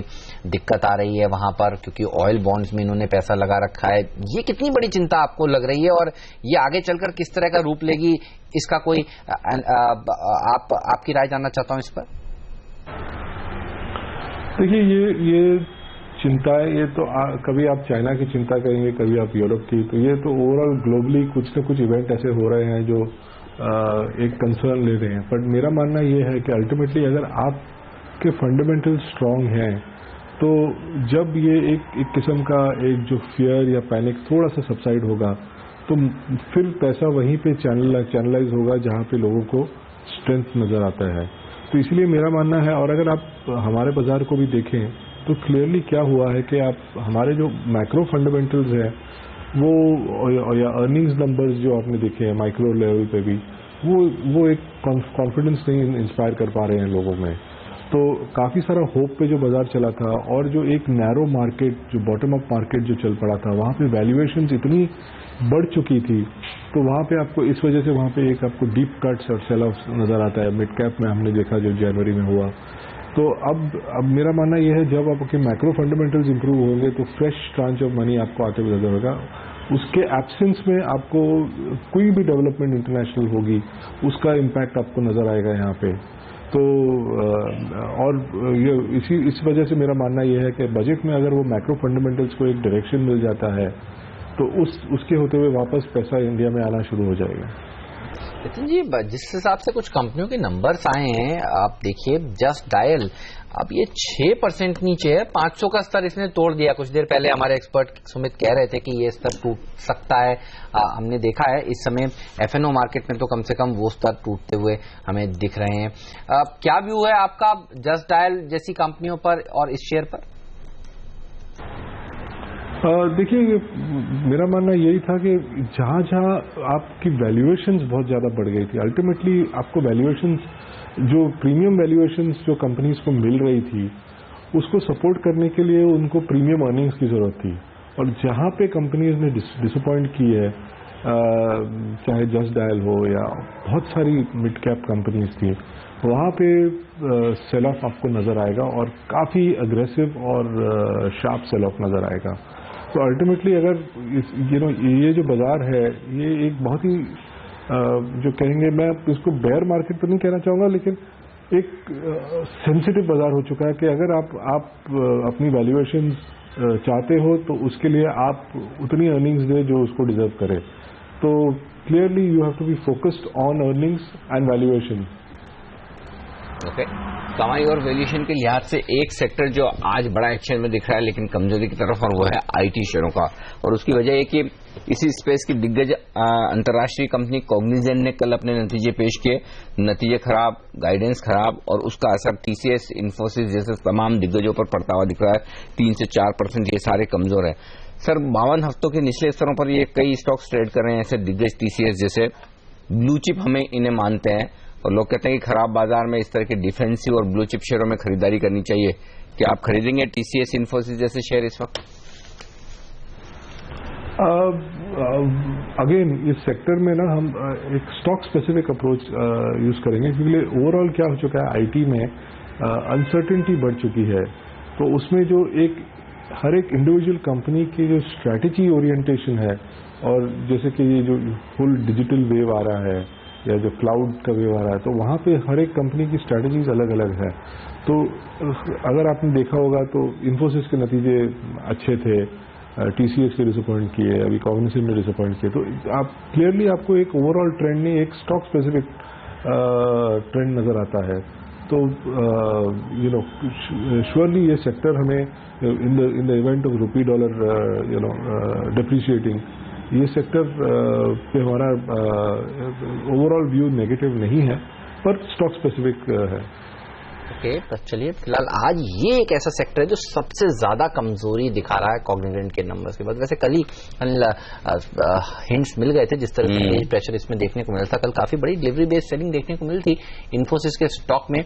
दिक्कत आ रही है वहां पर क्योंकि ऑयल बॉन्ड्स में इन्होंने पैसा लगा रखा है, ये कितनी बड़ी चिंता आपको लग रही है और ये आगे चलकर किस तरह का रूप लेगी, इसका कोई आपकी राय जानना चाहता हूं इस पर. देखिए ये चिंता है, ये तो कभी आप चाइना की चिंता करेंगे, कभी आप यूरोप की, तो ये तो ओवरऑल ग्लोबली कुछ न कुछ इवेंट ऐसे हो रहे हैं जो एक कंसर्न ले रहे हैं. बट मेरा मानना ये है कि अल्टीमेटली अगर आपके फंडामेंटल स्ट्रांग हैं तो जब ये एक किस्म का एक जो फियर या पैनिक थोड़ा सा सबसाइड होगा तो फिर पैसा वहीं पे चैनलाइज होगा जहां पे लोगों को स्ट्रेंथ नजर आता है। तो इसलिए मेरा मानना है, और अगर आप हमारे बाजार को भी देखें तो क्लियरली क्या हुआ है कि आप हमारे जो मैक्रो फंडामेंटल्स है वो, या अर्निंग्स नंबर्स जो आपने देखे हैं माइक्रो लेवल पे भी, वो एक कॉन्फिडेंस नहीं इंस्पायर कर पा रहे हैं लोगों में। तो काफी सारा होप पे जो बाजार चला था, और जो एक नैरो मार्केट, जो बॉटम अप मार्केट जो चल पड़ा था, वहां पे वैल्यूएशंस इतनी बढ़ चुकी थी, तो वहां पे आपको इस वजह से वहां पे एक आपको डीप कट्स और सेल ऑफ नजर आता है। मिड कैप में हमने देखा जो जनवरी में हुआ। तो अब मेरा मानना यह है, जब आपके मैक्रो फंडामेंटल्स इंप्रूव होंगे तो फ्रेश ट्रांच ऑफ मनी आपको आते हुए नजर होगा। उसके एब्सेंस में आपको कोई भी डेवलपमेंट इंटरनेशनल होगी, उसका इम्पैक्ट आपको नजर आएगा यहाँ पे। तो और ये इस वजह से मेरा मानना यह है कि बजट में अगर वो मैक्रो फंडामेंटल्स को एक डायरेक्शन मिल जाता है तो उसके होते हुए वापस पैसा इंडिया में आना शुरू हो जाएगा। नितिन जी, जिस हिसाब से कुछ कंपनियों के नंबर्स आए हैं, आप देखिए जस्ट डायल अब ये 6% नीचे है। 500 का स्तर इसने तोड़ दिया। कुछ देर पहले हमारे एक्सपर्ट सुमित कह रहे थे कि ये स्तर टूट सकता है। हमने देखा है इस समय एफएनओ मार्केट में तो कम से कम वो स्तर टूटते हुए हमें दिख रहे हैं। क्या व्यू है आपका जस्ट डायल जैसी कंपनियों पर और इस शेयर पर? देखिए, मेरा मानना यही था कि जहां जहां आपकी वैल्यूएशंस बहुत ज्यादा बढ़ गई थी, अल्टीमेटली आपको वैल्यूएशंस, जो प्रीमियम वैल्यूएशंस जो कंपनीज को मिल रही थी, उसको सपोर्ट करने के लिए उनको प्रीमियम अर्निंग्स की जरूरत थी। और जहां पे कंपनीज ने डिसअपॉइंट की है, चाहे जस्ट डायल हो या बहुत सारी मिड कैप कंपनीज थी, वहां पे सेल ऑफ आपको नजर आएगा और काफी अग्रेसिव और शार्प सेल ऑफ नजर आएगा। तो अल्टीमेटली अगर ये जो बाजार है, ये एक बहुत ही जो कहेंगे, मैं इसको बेयर मार्केट तो नहीं कहना चाहूंगा, लेकिन एक सेंसिटिव बाजार हो चुका है कि अगर आप अपनी वैल्यूएशन चाहते हो तो उसके लिए आप उतनी अर्निंग्स दे जो उसको डिजर्व करे। तो clearly you have to be focused on earnings and valuation. Okay, कमाई और वैल्यूएशन के लिहाज से एक सेक्टर जो आज बड़ा एक्शन में दिख रहा है लेकिन कमजोरी की तरफ, और वो है आईटी शेयरों का। और उसकी वजह है कि इसी स्पेस की दिग्गज अंतर्राष्ट्रीय कंपनी कॉग्निजेंट ने कल अपने नतीजे पेश किए। नतीजे खराब, गाइडेंस खराब, और उसका असर टीसीएस, इन्फोसिस जैसे तमाम दिग्गजों पर पड़ता हुआ दिख रहा है। 3 से 4% ये सारे कमजोर है। सर, 52 हफ्तों के निचले स्तरों पर ये कई स्टॉक्स ट्रेड कर रहे हैं, ऐसे दिग्गज टीसीएस जैसे। ब्लू चिप हमें इन्हें मानते हैं, और लोग कहते हैं कि खराब बाजार में इस तरह के डिफेंसिव और ब्लू चिप शेयरों में खरीदारी करनी चाहिए। क्या आप खरीदेंगे टीसीएस, इन्फोसिस जैसे शेयर इस वक्त? अगेन इस सेक्टर में ना हम एक स्टॉक स्पेसिफिक अप्रोच यूज करेंगे, क्योंकि ओवरऑल क्या हो चुका है, आईटी में अनसर्टेनिटी बढ़ चुकी है। तो उसमें जो हर एक इंडिविजुअल कंपनी की जो स्ट्रैटेजी ओरिएंटेशन है, और जैसे कि ये जो फुल डिजिटल वेव आ रहा है या जो क्लाउड का वेव आ रहा है, तो वहां पे हर एक कंपनी की स्ट्रैटेजीज अलग अलग है। तो अगर आपने देखा होगा तो इन्फोसिस के नतीजे अच्छे थे, टीसीएस के डिसअपॉइंट किए, अभी कॉग्निजेंट ने डिसअपॉइंट किए। तो आप क्लियरली आपको एक ओवरऑल ट्रेंड नहीं, एक स्टॉक स्पेसिफिक ट्रेंड नजर आता है। तो श्योरली ये सेक्टर हमें इन द इवेंट ऑफ रूपी डॉलर डिप्रिशिएटिंग, ये सेक्टर पे हमारा ओवरऑल व्यू नेगेटिव नहीं है, पर स्टॉक स्पेसिफिक है। ओके, तो चलिए फिलहाल आज ये एक ऐसा सेक्टर है जो सबसे ज्यादा कमजोरी दिखा रहा है कॉग्निजेंट के नंबर्स के बाद। वैसे कल ही हिंट्स मिल गए थे जिस तरह से प्रेशर इसमें देखने को मिला था। कल काफी बड़ी डिलीवरी बेस्ड सेलिंग देखने को मिली थी इन्फोसिस के स्टॉक में,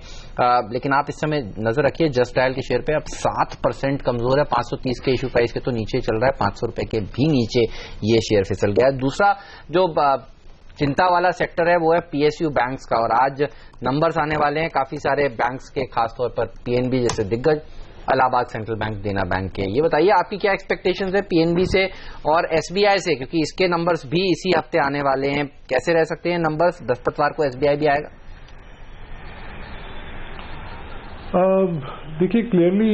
लेकिन आप इस समय नजर रखिए जस्ट डायल के शेयर पे अब 7% कमजोर है। 530 के इशू प्राइस के तो नीचे चल रहा है, 500 रुपए के भी नीचे ये शेयर फिसल गया। दूसरा जो चिंता वाला सेक्टर है वो है पीएसयू बैंक्स का, और आज नंबर्स आने वाले हैं काफी सारे बैंक्स के, खासतौर पर पीएनबी जैसे दिग्गज, इलाहाबाद सेंट्रल बैंक, देना बैंक के। ये बताइए आपकी क्या एक्सपेक्टेशंस है पीएनबी से और एसबीआई से, क्योंकि इसके नंबर्स भी इसी हफ्ते आने वाले हैं। कैसे रह सकते हैं नंबर्स? बृहस्पतिवार को एसबीआई भी आएगा। देखिए, क्लियरली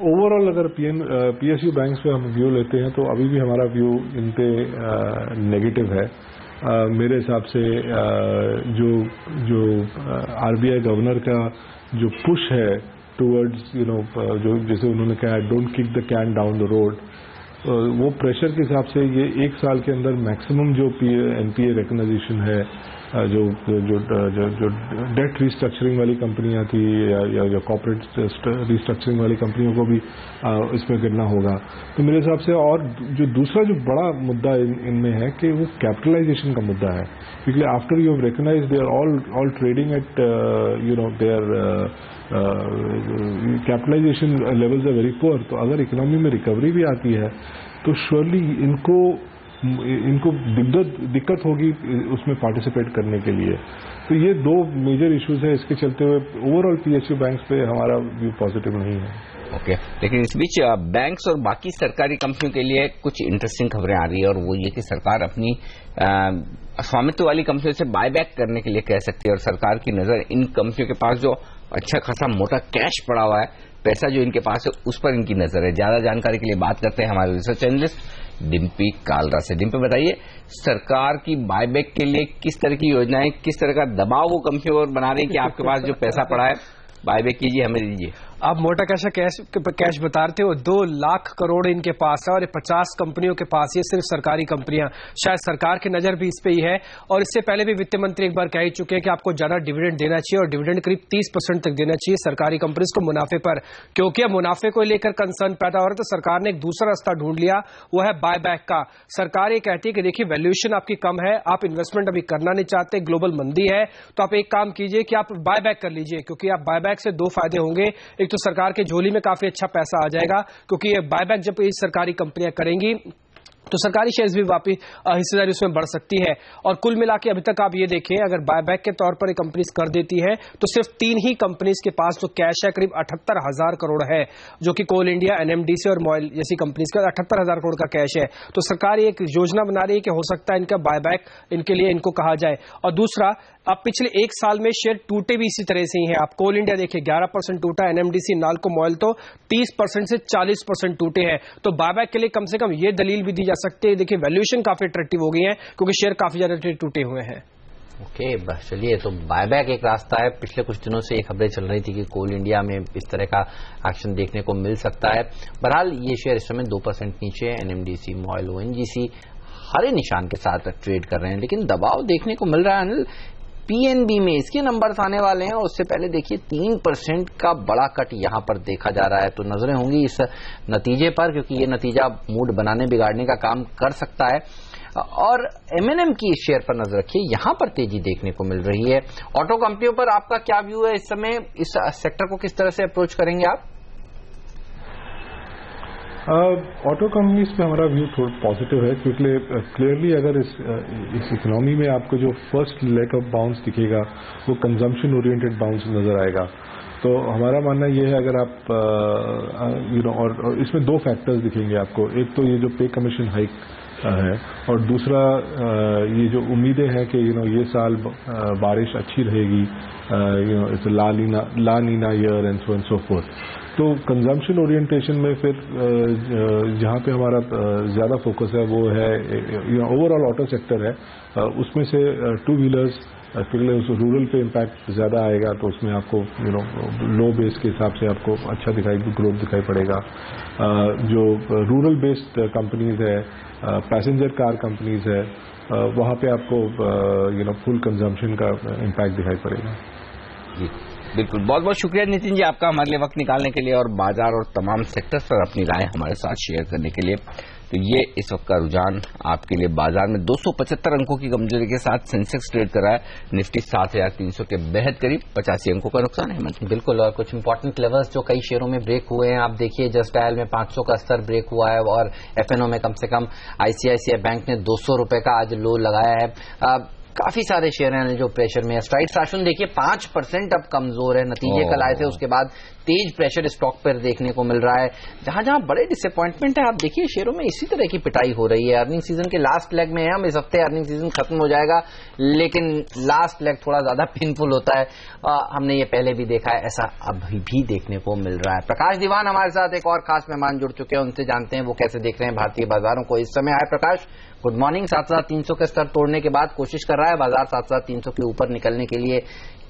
ओवरऑल अगर पीएसयू बैंक्स पे हम व्यू लेते हैं तो अभी भी हमारा व्यू इन पे नेगेटिव है। मेरे हिसाब से जो आरबीआई गवर्नर का जो पुश है टुवर्ड्स जो जैसे उन्होंने कहा don't kick the can down the road, वो प्रेशर के हिसाब से ये एक साल के अंदर मैक्सिमम जो एनपीए रिकग्नाइजेशन है, जो डेट रिस्ट्रक्चरिंग वाली कंपनियां थी या कॉर्पोरेट रिस्ट्रक्चरिंग वाली कंपनियों को भी इसमें गिरना होगा। तो मेरे हिसाब से, और जो दूसरा जो बड़ा मुद्दा इनमें है कि वो कैपिटलाइजेशन का मुद्दा है, क्योंकि after you have recognised they are all trading at their capitalisation levels are very poor. तो अगर इकोनॉमी में रिकवरी भी आती है तो श्योरली इनको दिक्कत होगी उसमें पार्टिसिपेट करने के लिए। तो ये दो मेजर इश्यूज है, इसके चलते हुए ओवरऑल पीएसयू बैंक्स पे हमारा व्यू पॉजिटिव नहीं है। ओके, लेकिन इस बीच बैंक्स और बाकी सरकारी कंपनियों के लिए कुछ इंटरेस्टिंग खबरें आ रही है, और वो ये कि सरकार अपनी स्वामित्व वाली कंपनियों से बायबैक करने के लिए कह सकती है, और सरकार की नजर इन कंपनियों के पास जो अच्छा खासा मोटा कैश पड़ा हुआ है, पैसा जो इनके पास है, उस पर इनकी नजर है। ज्यादा जानकारी के लिए बात करते हैं हमारे रिसर्च एनालिस्ट डिम्पी कालरा से। डिम्पी, बताइए, सरकार की बायबैक के लिए किस तरह की योजनाएं, किस तरह का दबाव वो कंपनियों पर बना रही है कि आपके पास जो पैसा पड़ा है बायबैक कीजिए, हमें दीजिए। आप मोटा कैश बता रहे थे, वो 2 लाख करोड़ इनके पास है और 50 कंपनियों के पास, ये सिर्फ सरकारी कंपनियां। शायद सरकार की नजर भी इस पे ही है, और इससे पहले भी वित्त मंत्री एक बार कह ही चुके हैं कि आपको ज्यादा डिविडेंड देना चाहिए, और डिविडेंड करीब 30% तक देना चाहिए सरकारी कंपनीज को मुनाफे पर, क्योंकि अब मुनाफे को लेकर कंसर्न पैदा हो रहा है। तो सरकार ने एक दूसरा रास्ता ढूंढ लिया, वो है बायबैक का। सरकार ये कहती है कि देखिए, वैल्यूएशन आपकी कम है, आप इन्वेस्टमेंट अभी करना नहीं चाहते, ग्लोबल मंदी है, तो आप एक काम कीजिए कि आप बायबैक कर लीजिए, क्योंकि आप बायबैक से 2 फायदे होंगे। एक तो सरकार के झोली में काफी अच्छा पैसा आ जाएगा, क्योंकि ये बायबैक जब ये सरकारी कंपनियां करेंगी तो सरकारी शेयर्स भी वापस हिस्सेदारी उसमें बढ़ सकती है। और कुल मिला के अभी तक आप ये देखें, अगर बायबैक के तौर पर एक कंपनीज कर देती है तो सिर्फ 3 ही कंपनीज के पास जो कैश है करीब 78,000 करोड़ है, जो कि कोल इंडिया, एनएमडीसी और मॉयल जैसी कंपनीज का 78,000 करोड़ का कैश है। तो सरकार एक योजना बना रही है कि हो सकता है इनका बायबैक इनके लिए इनको कहा जाए। और दूसरा, अब पिछले 1 साल में शेयर टूटे भी इसी तरह से ही हैं। आप कोल इंडिया देखिए 11% टूटा, एनएमडीसी, नाल्को, मॉयल तो 30% से 40% टूटे हैं। तो बायबैक के लिए कम से कम ये दलील भी दी जा सकती है, देखिए वैल्यूएशन काफी अट्रैक्टिव हो गई है, क्योंकि शेयर काफी ज्यादा टूटे हुए हैं। ओके, बस चलिए, तो बायबैक एक रास्ता है। पिछले कुछ दिनों से ये खबरें चल रही थी कि कोल इंडिया में इस तरह का एक्शन देखने को मिल सकता है। बहरहाल ये शेयर इस समय 2% नीचे है। एनएमडीसी, मॉयल, ओएनजीसी हरे निशान के साथ ट्रेड कर रहे हैं, लेकिन दबाव देखने को मिल रहा है अनिल पीएनबी में। इसके नंबर्स आने वाले हैं, और उससे पहले देखिए 3% का बड़ा कट यहां पर देखा जा रहा है। तो नजरें होंगी इस नतीजे पर, क्योंकि ये नतीजा मूड बनाने बिगाड़ने का काम कर सकता है। और एमएनएम की इस शेयर पर नजर रखिए, यहां पर तेजी देखने को मिल रही है। ऑटो कंपनियों पर आपका क्या व्यू है इस समय? इस सेक्टर को किस तरह से अप्रोच करेंगे आप? ऑटो कंपनीज पे हमारा व्यू थोड़ा पॉजिटिव है, क्योंकि क्लियरली अगर इस इकोनॉमी में आपको जो फर्स्ट लेग ऑफ बाउंस दिखेगा वो कंजम्पशन ओरिएंटेड बाउंस नजर आएगा। तो हमारा मानना ये है, अगर आप और इसमें 2 फैक्टर्स दिखेंगे आपको। एक तो ये जो पे कमीशन हाइक है, और दूसरा ये जो उम्मीदें हैं कि ये साल बारिश अच्छी रहेगी, it's La Nina year and so forth. तो कंजम्पशन ओरिएंटेशन में फिर जहाँ पे हमारा ज्यादा फोकस है वो है ओवरऑल ऑटो सेक्टर है, उसमें से 2 व्हीलर्स, क्योंकि रूरल पे इम्पैक्ट ज्यादा आएगा, तो उसमें आपको लो बेस के हिसाब से आपको अच्छा ग्रोथ दिखाई पड़ेगा। जो रूरल बेस्ड कंपनीज है, पैसेंजर कार कंपनीज है, वहाँ पे आपको फुल कंजम्पशन का इम्पैक्ट दिखाई पड़ेगा। जी बिल्कुल, बहुत बहुत शुक्रिया नितिन जी आपका हमारे लिए वक्त निकालने के लिए और बाजार और तमाम सेक्टर्स पर अपनी राय हमारे साथ शेयर करने के लिए। तो ये इस वक्त का रुझान आपके लिए बाजार में 275 अंकों की कमजोरी के साथ सेंसेक्स ट्रेड कर रहा है, निफ्टी 7,300 के बेहद करीब 85 अंकों का नुकसान है। बिल्कुल, और कुछ इंपॉर्टेंट लेवल्स जो कई शेयरों में ब्रेक हुए हैं, आप देखिए जस्ट डायल में 500 का स्तर ब्रेक हुआ है, और एफएनओ में कम से कम आईसीआईसीआई बैंक ने 200 रुपए का आज लो लगाया है। काफी सारे शेयर हैं जो प्रेशर में है। स्ट्राइड फैशन देखिए 5% अब कमजोर है, नतीजे कल आए थे, उसके बाद तेज प्रेशर स्टॉक पर देखने को मिल रहा है। जहां जहां बड़े डिसअपॉइंटमेंट है, आप देखिए शेयरों में इसी तरह की पिटाई हो रही है। अर्निंग सीजन के लास्ट लेग में है हम, इस हफ्ते अर्निंग सीजन खत्म हो जाएगा, लेकिन लास्ट लेग थोड़ा ज्यादा पेनफुल होता है। हमने ये पहले भी देखा है, ऐसा अभी भी देखने को मिल रहा है। प्रकाश दीवान हमारे साथ एक और खास मेहमान जुड़ चुके हैं, उनसे जानते हैं वो कैसे देख रहे हैं भारतीय बाजारों को इस समय। आए प्रकाश, गुड मॉर्निंग। 7,300 के स्तर तोड़ने के बाद कोशिश कर रहा है बाजार 7,300 के ऊपर निकलने के लिए,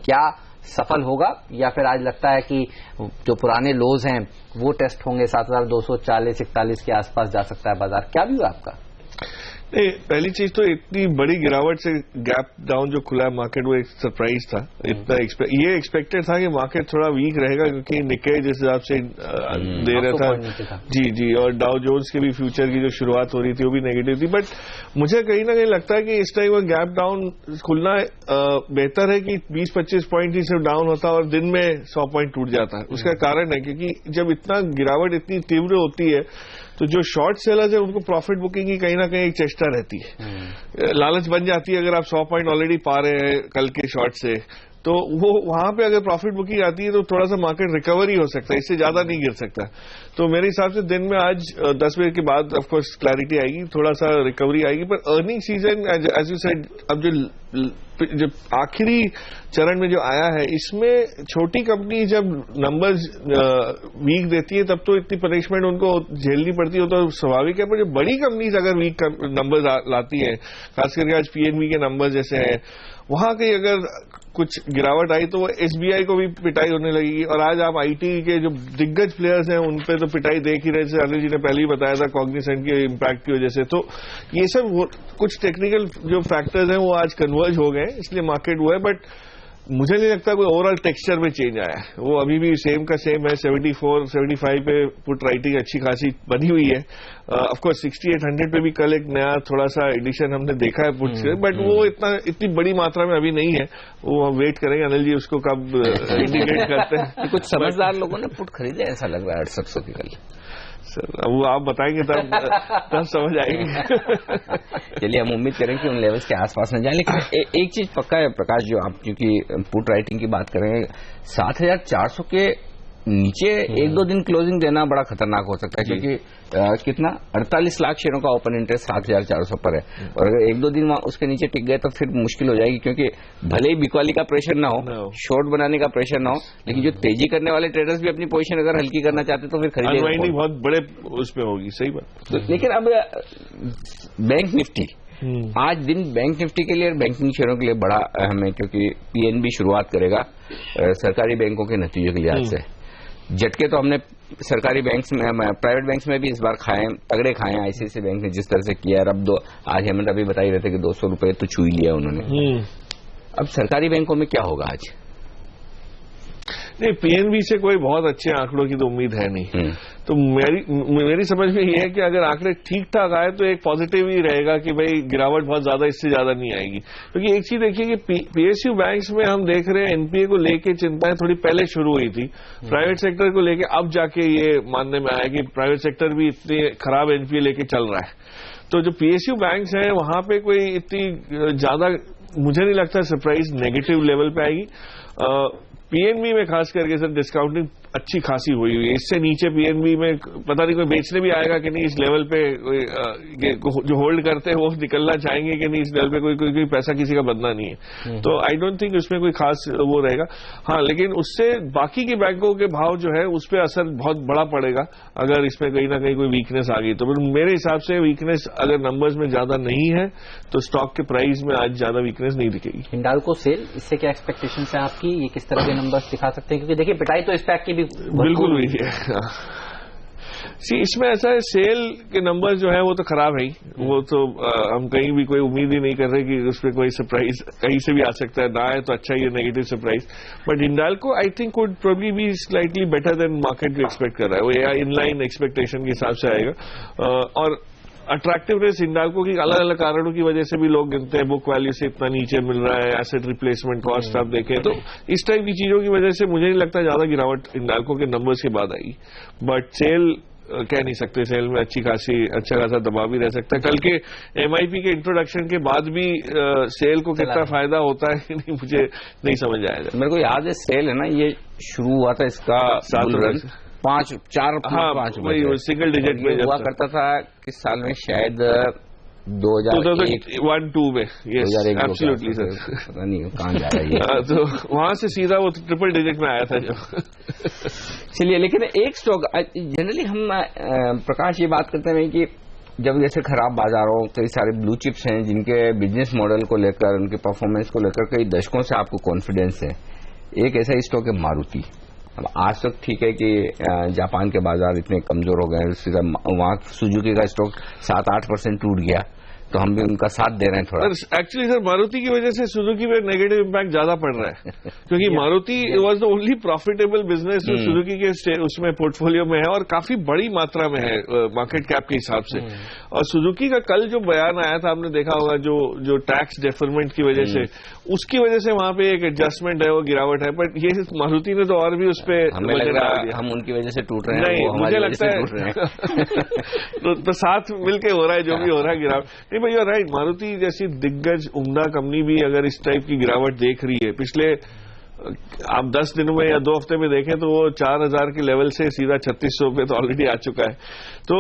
क्या सफल होगा, या फिर आज लगता है कि जो पुराने लोज हैं वो टेस्ट होंगे, 7240-41 के आसपास जा सकता है बाजार? क्या व्यू है आपका? नहीं, पहली चीज तो इतनी बड़ी गिरावट से गैप डाउन जो खुला है मार्केट, वो एक सरप्राइज था। इतना ये एक्सपेक्टेड था कि मार्केट थोड़ा वीक रहेगा, क्योंकि निक्के जिस हिसाब से दे रहा था जी, और डाउ जोन्स के भी फ्यूचर की जो शुरुआत हो रही थी वो भी नेगेटिव थी। बट मुझे कहीं ना कहीं लगता है कि इस टाइम वो गैप डाउन खुलना बेहतर है कि 20-25 पॉइंट ही सिर्फ डाउन होता है और दिन में 100 पॉइंट टूट जाता है। उसका कारण है क्योंकि जब इतना गिरावट इतनी तीव्र होती है तो जो शॉर्ट सेलर्स है उनको प्रॉफिट बुकिंग की कहीं ना कहीं एक चेष्टा रहती है, लालच बन जाती है। अगर आप 100 पॉइंट ऑलरेडी पा रहे हैं कल के शॉर्ट से, तो वो वहां पे अगर प्रॉफिट बुकिंग आती है तो थोड़ा सा मार्केट रिकवरी हो सकता है, इससे ज्यादा नहीं गिर सकता। तो मेरे हिसाब से दिन में आज 10 बजे के बाद ऑफकोर्स क्लैरिटी आएगी, थोड़ा सा रिकवरी आएगी। पर earning season as you said, अब जो आखिरी चरण में जो आया है, इसमें छोटी कंपनी जब नंबर्स वीक देती है तब तो इतनी पनिशमेंट उनको झेलनी पड़ती है, तो स्वाभाविक है। पर जो बड़ी कंपनीज अगर वीक नंबर्स लाती है, खास करके आज पीएनबी के नंबर्स जैसे हैं, वहां कहीं अगर कुछ गिरावट आई तो वो एसबीआई को भी पिटाई होने लगेगी। और आज आप आईटी के जो दिग्गज प्लेयर्स हैं उन पे तो पिटाई देख ही रहे, जैसे अनिल जी ने पहले ही बताया था कॉग्निसेंट के इम्पैक्ट की वजह से। तो ये सब कुछ टेक्निकल जो फैक्टर्स हैं वो आज कन्वर्ज हो गए, इसलिए मार्केट हुआ है। बट मुझे नहीं लगता कोई ओवरऑल टेक्सचर में चेंज आया है, वो अभी भी सेम का सेम है। 74-75 पे पुट राइटिंग अच्छी खासी बनी हुई है। ऑफकोर्स 6800 पे भी कल एक नया थोड़ा सा एडिशन हमने देखा है पुट से, बट वो इतनी बड़ी मात्रा में अभी नहीं है। वो हम वेट करेंगे अनिल जी उसको कब इंडिकेट करते हैं। कुछ समझदार लोगों ने पुट खरीदे ऐसा लग रहा है 6800 की कल। सर वो आप बताएंगे तब समझ आएगी। चलिए हम उम्मीद करें कि उन लेवल्स के आसपास न जाए। लेकिन एक चीज पक्का है प्रकाश, जो आप क्योंकि पुट राइटिंग की बात करेंगे, 7400 के नीचे 1-2 दिन क्लोजिंग देना बड़ा खतरनाक हो सकता है, क्योंकि कितना 48 लाख शेयरों का ओपन इंटरेस्ट 7400 पर है, और अगर 1-2 दिन उसके नीचे टिक गए तो फिर मुश्किल हो जाएगी। क्योंकि भले ही बिकवाली का प्रेशर ना हो, शॉर्ट बनाने का प्रेशर ना हो, लेकिन जो तेजी करने वाले ट्रेडर्स भी अपनी पोजीशन अगर हल्की करना चाहते तो फिर खरीदेंगे, बहुत बड़े उसमें होगी। सही बात। लेकिन अब बैंक निफ्टी आज दिन बैंक निफ्टी के लिए और बैंकिंग शेयरों के लिए बड़ा अहम है, क्योंकि पीएनबी शुरुआत करेगा सरकारी बैंकों के नतीजों के लिहाज से। झटके तो हमने सरकारी बैंक्स में, प्राइवेट बैंक्स में भी इस बार तगड़े खाए हैं। आईसीआईसीआई बैंक ने जिस तरह से किया है, अब आज हेमंत अभी बता ही रहे थे कि 200 रुपए तो छू ही लिया उन्होंने। अब सरकारी बैंकों में क्या होगा आज? नहीं, पीएनबी से कोई बहुत अच्छे आंकड़ों की तो उम्मीद है नहीं। तो मेरी समझ में ये है कि अगर आंकड़े ठीक ठाक आए तो एक पॉजिटिव ही रहेगा कि भाई गिरावट बहुत ज्यादा इससे ज्यादा नहीं आएगी। क्योंकि एक चीज देखिए कि पीएसयू बैंक्स में हम देख रहे हैं एनपीए को लेके चिंताएं थोड़ी पहले शुरू हुई थी, प्राइवेट सेक्टर को लेके अब जाके ये मानने में आया कि प्राइवेट सेक्टर भी इतने खराब एनपीए लेके चल रहा है। तो जो पीएसयू बैंक्स हैं वहां पे कोई इतनी ज्यादा मुझे नहीं लगता सरप्राइज नेगेटिव लेवल पे आएगी। पीएनबी में खास करके सर डिस्काउंटिंग अच्छी खासी हुई है, इससे नीचे पीएनबी में पता नहीं कोई बेचने भी आएगा कि नहीं। इस लेवल पे जो होल्ड करते हैं वो निकलना चाहेंगे कि नहीं, इस लेवल पे कोई पैसा किसी का बदना नहीं है। तो आई डोंट थिंक उसमें कोई खास वो रहेगा। हाँ, लेकिन उससे बाकी के बैंकों के भाव जो है उस पर असर बहुत बड़ा पड़ेगा अगर इसमें कहीं ना कहीं कोई वीकनेस आ गई। तो मेरे हिसाब से वीकनेस अगर नंबर्स में ज्यादा नहीं है तो स्टॉक के प्राइस में आज ज्यादा वीकनेस नहीं दिखेगी। हिंडाल्को सेल, इससे क्या एक्सपेक्टेशन है आपकी? ये किस तरह के नंबर्स दिखा सकते हैं? क्योंकि देखिए पिटाई तो स्पैक की भी बिल्कुल हुई है। इसमें ऐसा है, सेल के नंबर जो है वो तो खराब है ही, वो तो हम कहीं भी कोई उम्मीद ही नहीं कर रहे कि उसमें कोई सरप्राइज कहीं से भी आ सकता है। ना है तो अच्छा ही है negative surprise. But Hindalco I think would probably be slightly better than market जो एक्सपेक्ट कर रहा है, वो या इनलाइन एक्सपेक्टेशन के हिसाब से आएगा। और अट्रैक्टिवनेस हिंडाल्को की अलग अलग कारणों की वजह से भी लोग गिनते हैं, बुक वैल्यू से इतना नीचे मिल रहा है, एसेट रिप्लेसमेंट कॉस्ट आप देखें, तो इस टाइप की चीजों की वजह से मुझे नहीं लगता ज्यादा गिरावट हिंडाल्को के नंबर्स के बाद आएगी। बट सेल कह नहीं सकते, सेल में अच्छा खासा दबाव भी रह सकता है। कल के एमआईपी के इंट्रोडक्शन के बाद भी सेल को कितना फायदा होता है कि नहीं मुझे नहीं समझ आया। मेरे को याद है सेल है ना, ये शुरू हुआ था इसका 5 सिंगल डिजिट में हुआ करता था किस साल में, शायद 2001-2 में। एब्सोल्युटली सर, पता नहीं कहाँ जा रहा है ये। तो वहां से सीधा वो ट्रिपल डिजिट में आया था जब। चलिए, लेकिन एक स्टॉक जनरली हम प्रकाश ये बात करते हैं कि जब जैसे खराब बाजारों, कई सारे ब्लू चिप्स हैं जिनके बिजनेस मॉडल को लेकर, उनके परफॉर्मेंस को लेकर कई दशकों से आपको कॉन्फिडेंस है, एक ऐसा स्टॉक है मारुति। अब आज तक ठीक है कि जापान के बाजार इतने कमजोर हो गए, वहां सुजुकी का स्टॉक 7-8% टूट गया, तो हम भी उनका साथ दे रहे हैं थोड़ा। एक्चुअली सर मारुति की वजह से सुजुकी पे नेगेटिव इम्पैक्ट ज्यादा पड़ रहा है क्योंकि Maruti was the only profitable business जो सुजुकी के उसमें पोर्टफोलियो में है और काफी बड़ी मात्रा में है मार्केट कैप के हिसाब से। और सुजुकी का कल जो बयान आया था आपने देखा होगा, जो टैक्स डेफरमेंट की वजह से, उसकी वजह से वहां पे एक एडजस्टमेंट है, वो गिरावट है। बट ये मारुति ने तो और भी उस पर हमें लग रहा है हम उनकी वजह से टूट रहे हैं। नहीं, मुझे लगता है तो साथ मिलके हो रहा है जो भी हो रहा है गिरावट। भाई यू राइट, मारुति जैसी दिग्गज उम्दा कंपनी भी अगर इस टाइप की गिरावट देख रही है, पिछले आप 10 दिनों में या 2 हफ्ते में देखें तो वो 4000 के लेवल से सीधा 3600 पे तो ऑलरेडी आ चुका है। तो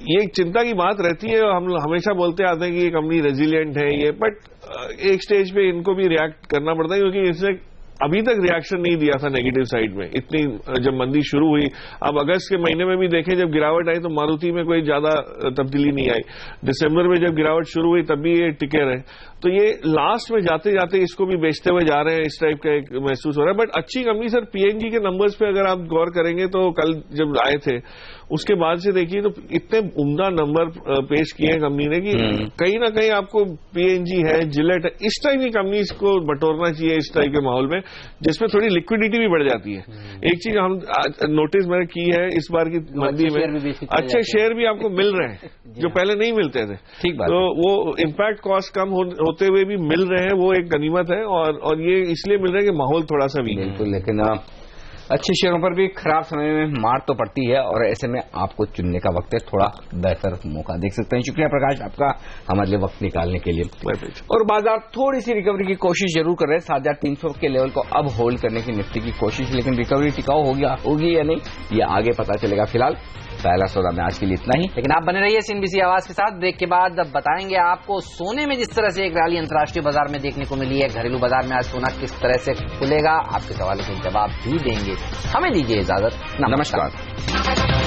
ये एक चिंता की बात रहती है। हम हमेशा बोलते आते हैं कि ये कंपनी रेजिलिएंट है ये, बट एक स्टेज पे इनको भी रिएक्ट करना पड़ता है क्योंकि इसने अभी तक रिएक्शन नहीं दिया था नेगेटिव साइड में। इतनी जब मंदी शुरू हुई, अब अगस्त के महीने में भी देखें जब गिरावट आई तो मारुति में कोई ज्यादा तब्दीली नहीं आई। दिसंबर में जब गिरावट शुरू हुई तब भी ये टिके रहे। तो ये लास्ट में जाते जाते इसको भी बेचते हुए जा रहे हैं, इस टाइप का एक महसूस हो रहा है। बट अच्छी कंपनी सर, पीएनजी के नंबर्स पे अगर आप गौर करेंगे तो कल जब आए थे उसके बाद से देखिए तो इतने उम्दा नंबर पेश किए हैं कंपनी ने कि कहीं ना कहीं आपको पीएनजी है, जिलेट है, इस टाइप की कंपनीज को बटोरना चाहिए इस टाइप के माहौल में जिसमें थोड़ी लिक्विडिटी भी बढ़ जाती है। एक चीज हम नोटिस मैंने की है इस बार की मंदी में, अच्छे शेयर भी आपको मिल रहे हैं जो पहले नहीं मिलते थे। ठीक बात। तो वो इम्पैक्ट कॉस्ट कम होते हुए भी मिल रहे हैं, वो एक गनीमत है। और ये इसलिए मिल रहा है कि माहौल थोड़ा सा वीक है। बिल्कुल, लेकिन अच्छे शेयरों पर भी खराब समय में मार तो पड़ती है और ऐसे में आपको चुनने का वक्त है, थोड़ा बेहतर मौका देख सकते हैं। शुक्रिया प्रकाश आपका हमारे लिए वक्त निकालने के लिए। और बाजार थोड़ी सी रिकवरी की कोशिश जरूर कर रहे हैं, 7300 के लेवल को अब होल्ड करने की निफ्टी की कोशिश, लेकिन रिकवरी टिकाऊ होगी या नहीं ये आगे पता चलेगा। फिलहाल पहला सौदा में आज के लिए इतना ही, लेकिन आप बने रहिए सीएनबीसी आवाज के साथ। ब्रेक के बाद अब बताएंगे आपको सोने में जिस तरह से एक रैली अंतर्राष्ट्रीय बाजार में देखने को मिली है, घरेलू बाजार में आज सोना किस तरह से खुलेगा, आपके सवालों के जवाब भी देंगे। हमें दीजिए इजाजत, नमस्कार।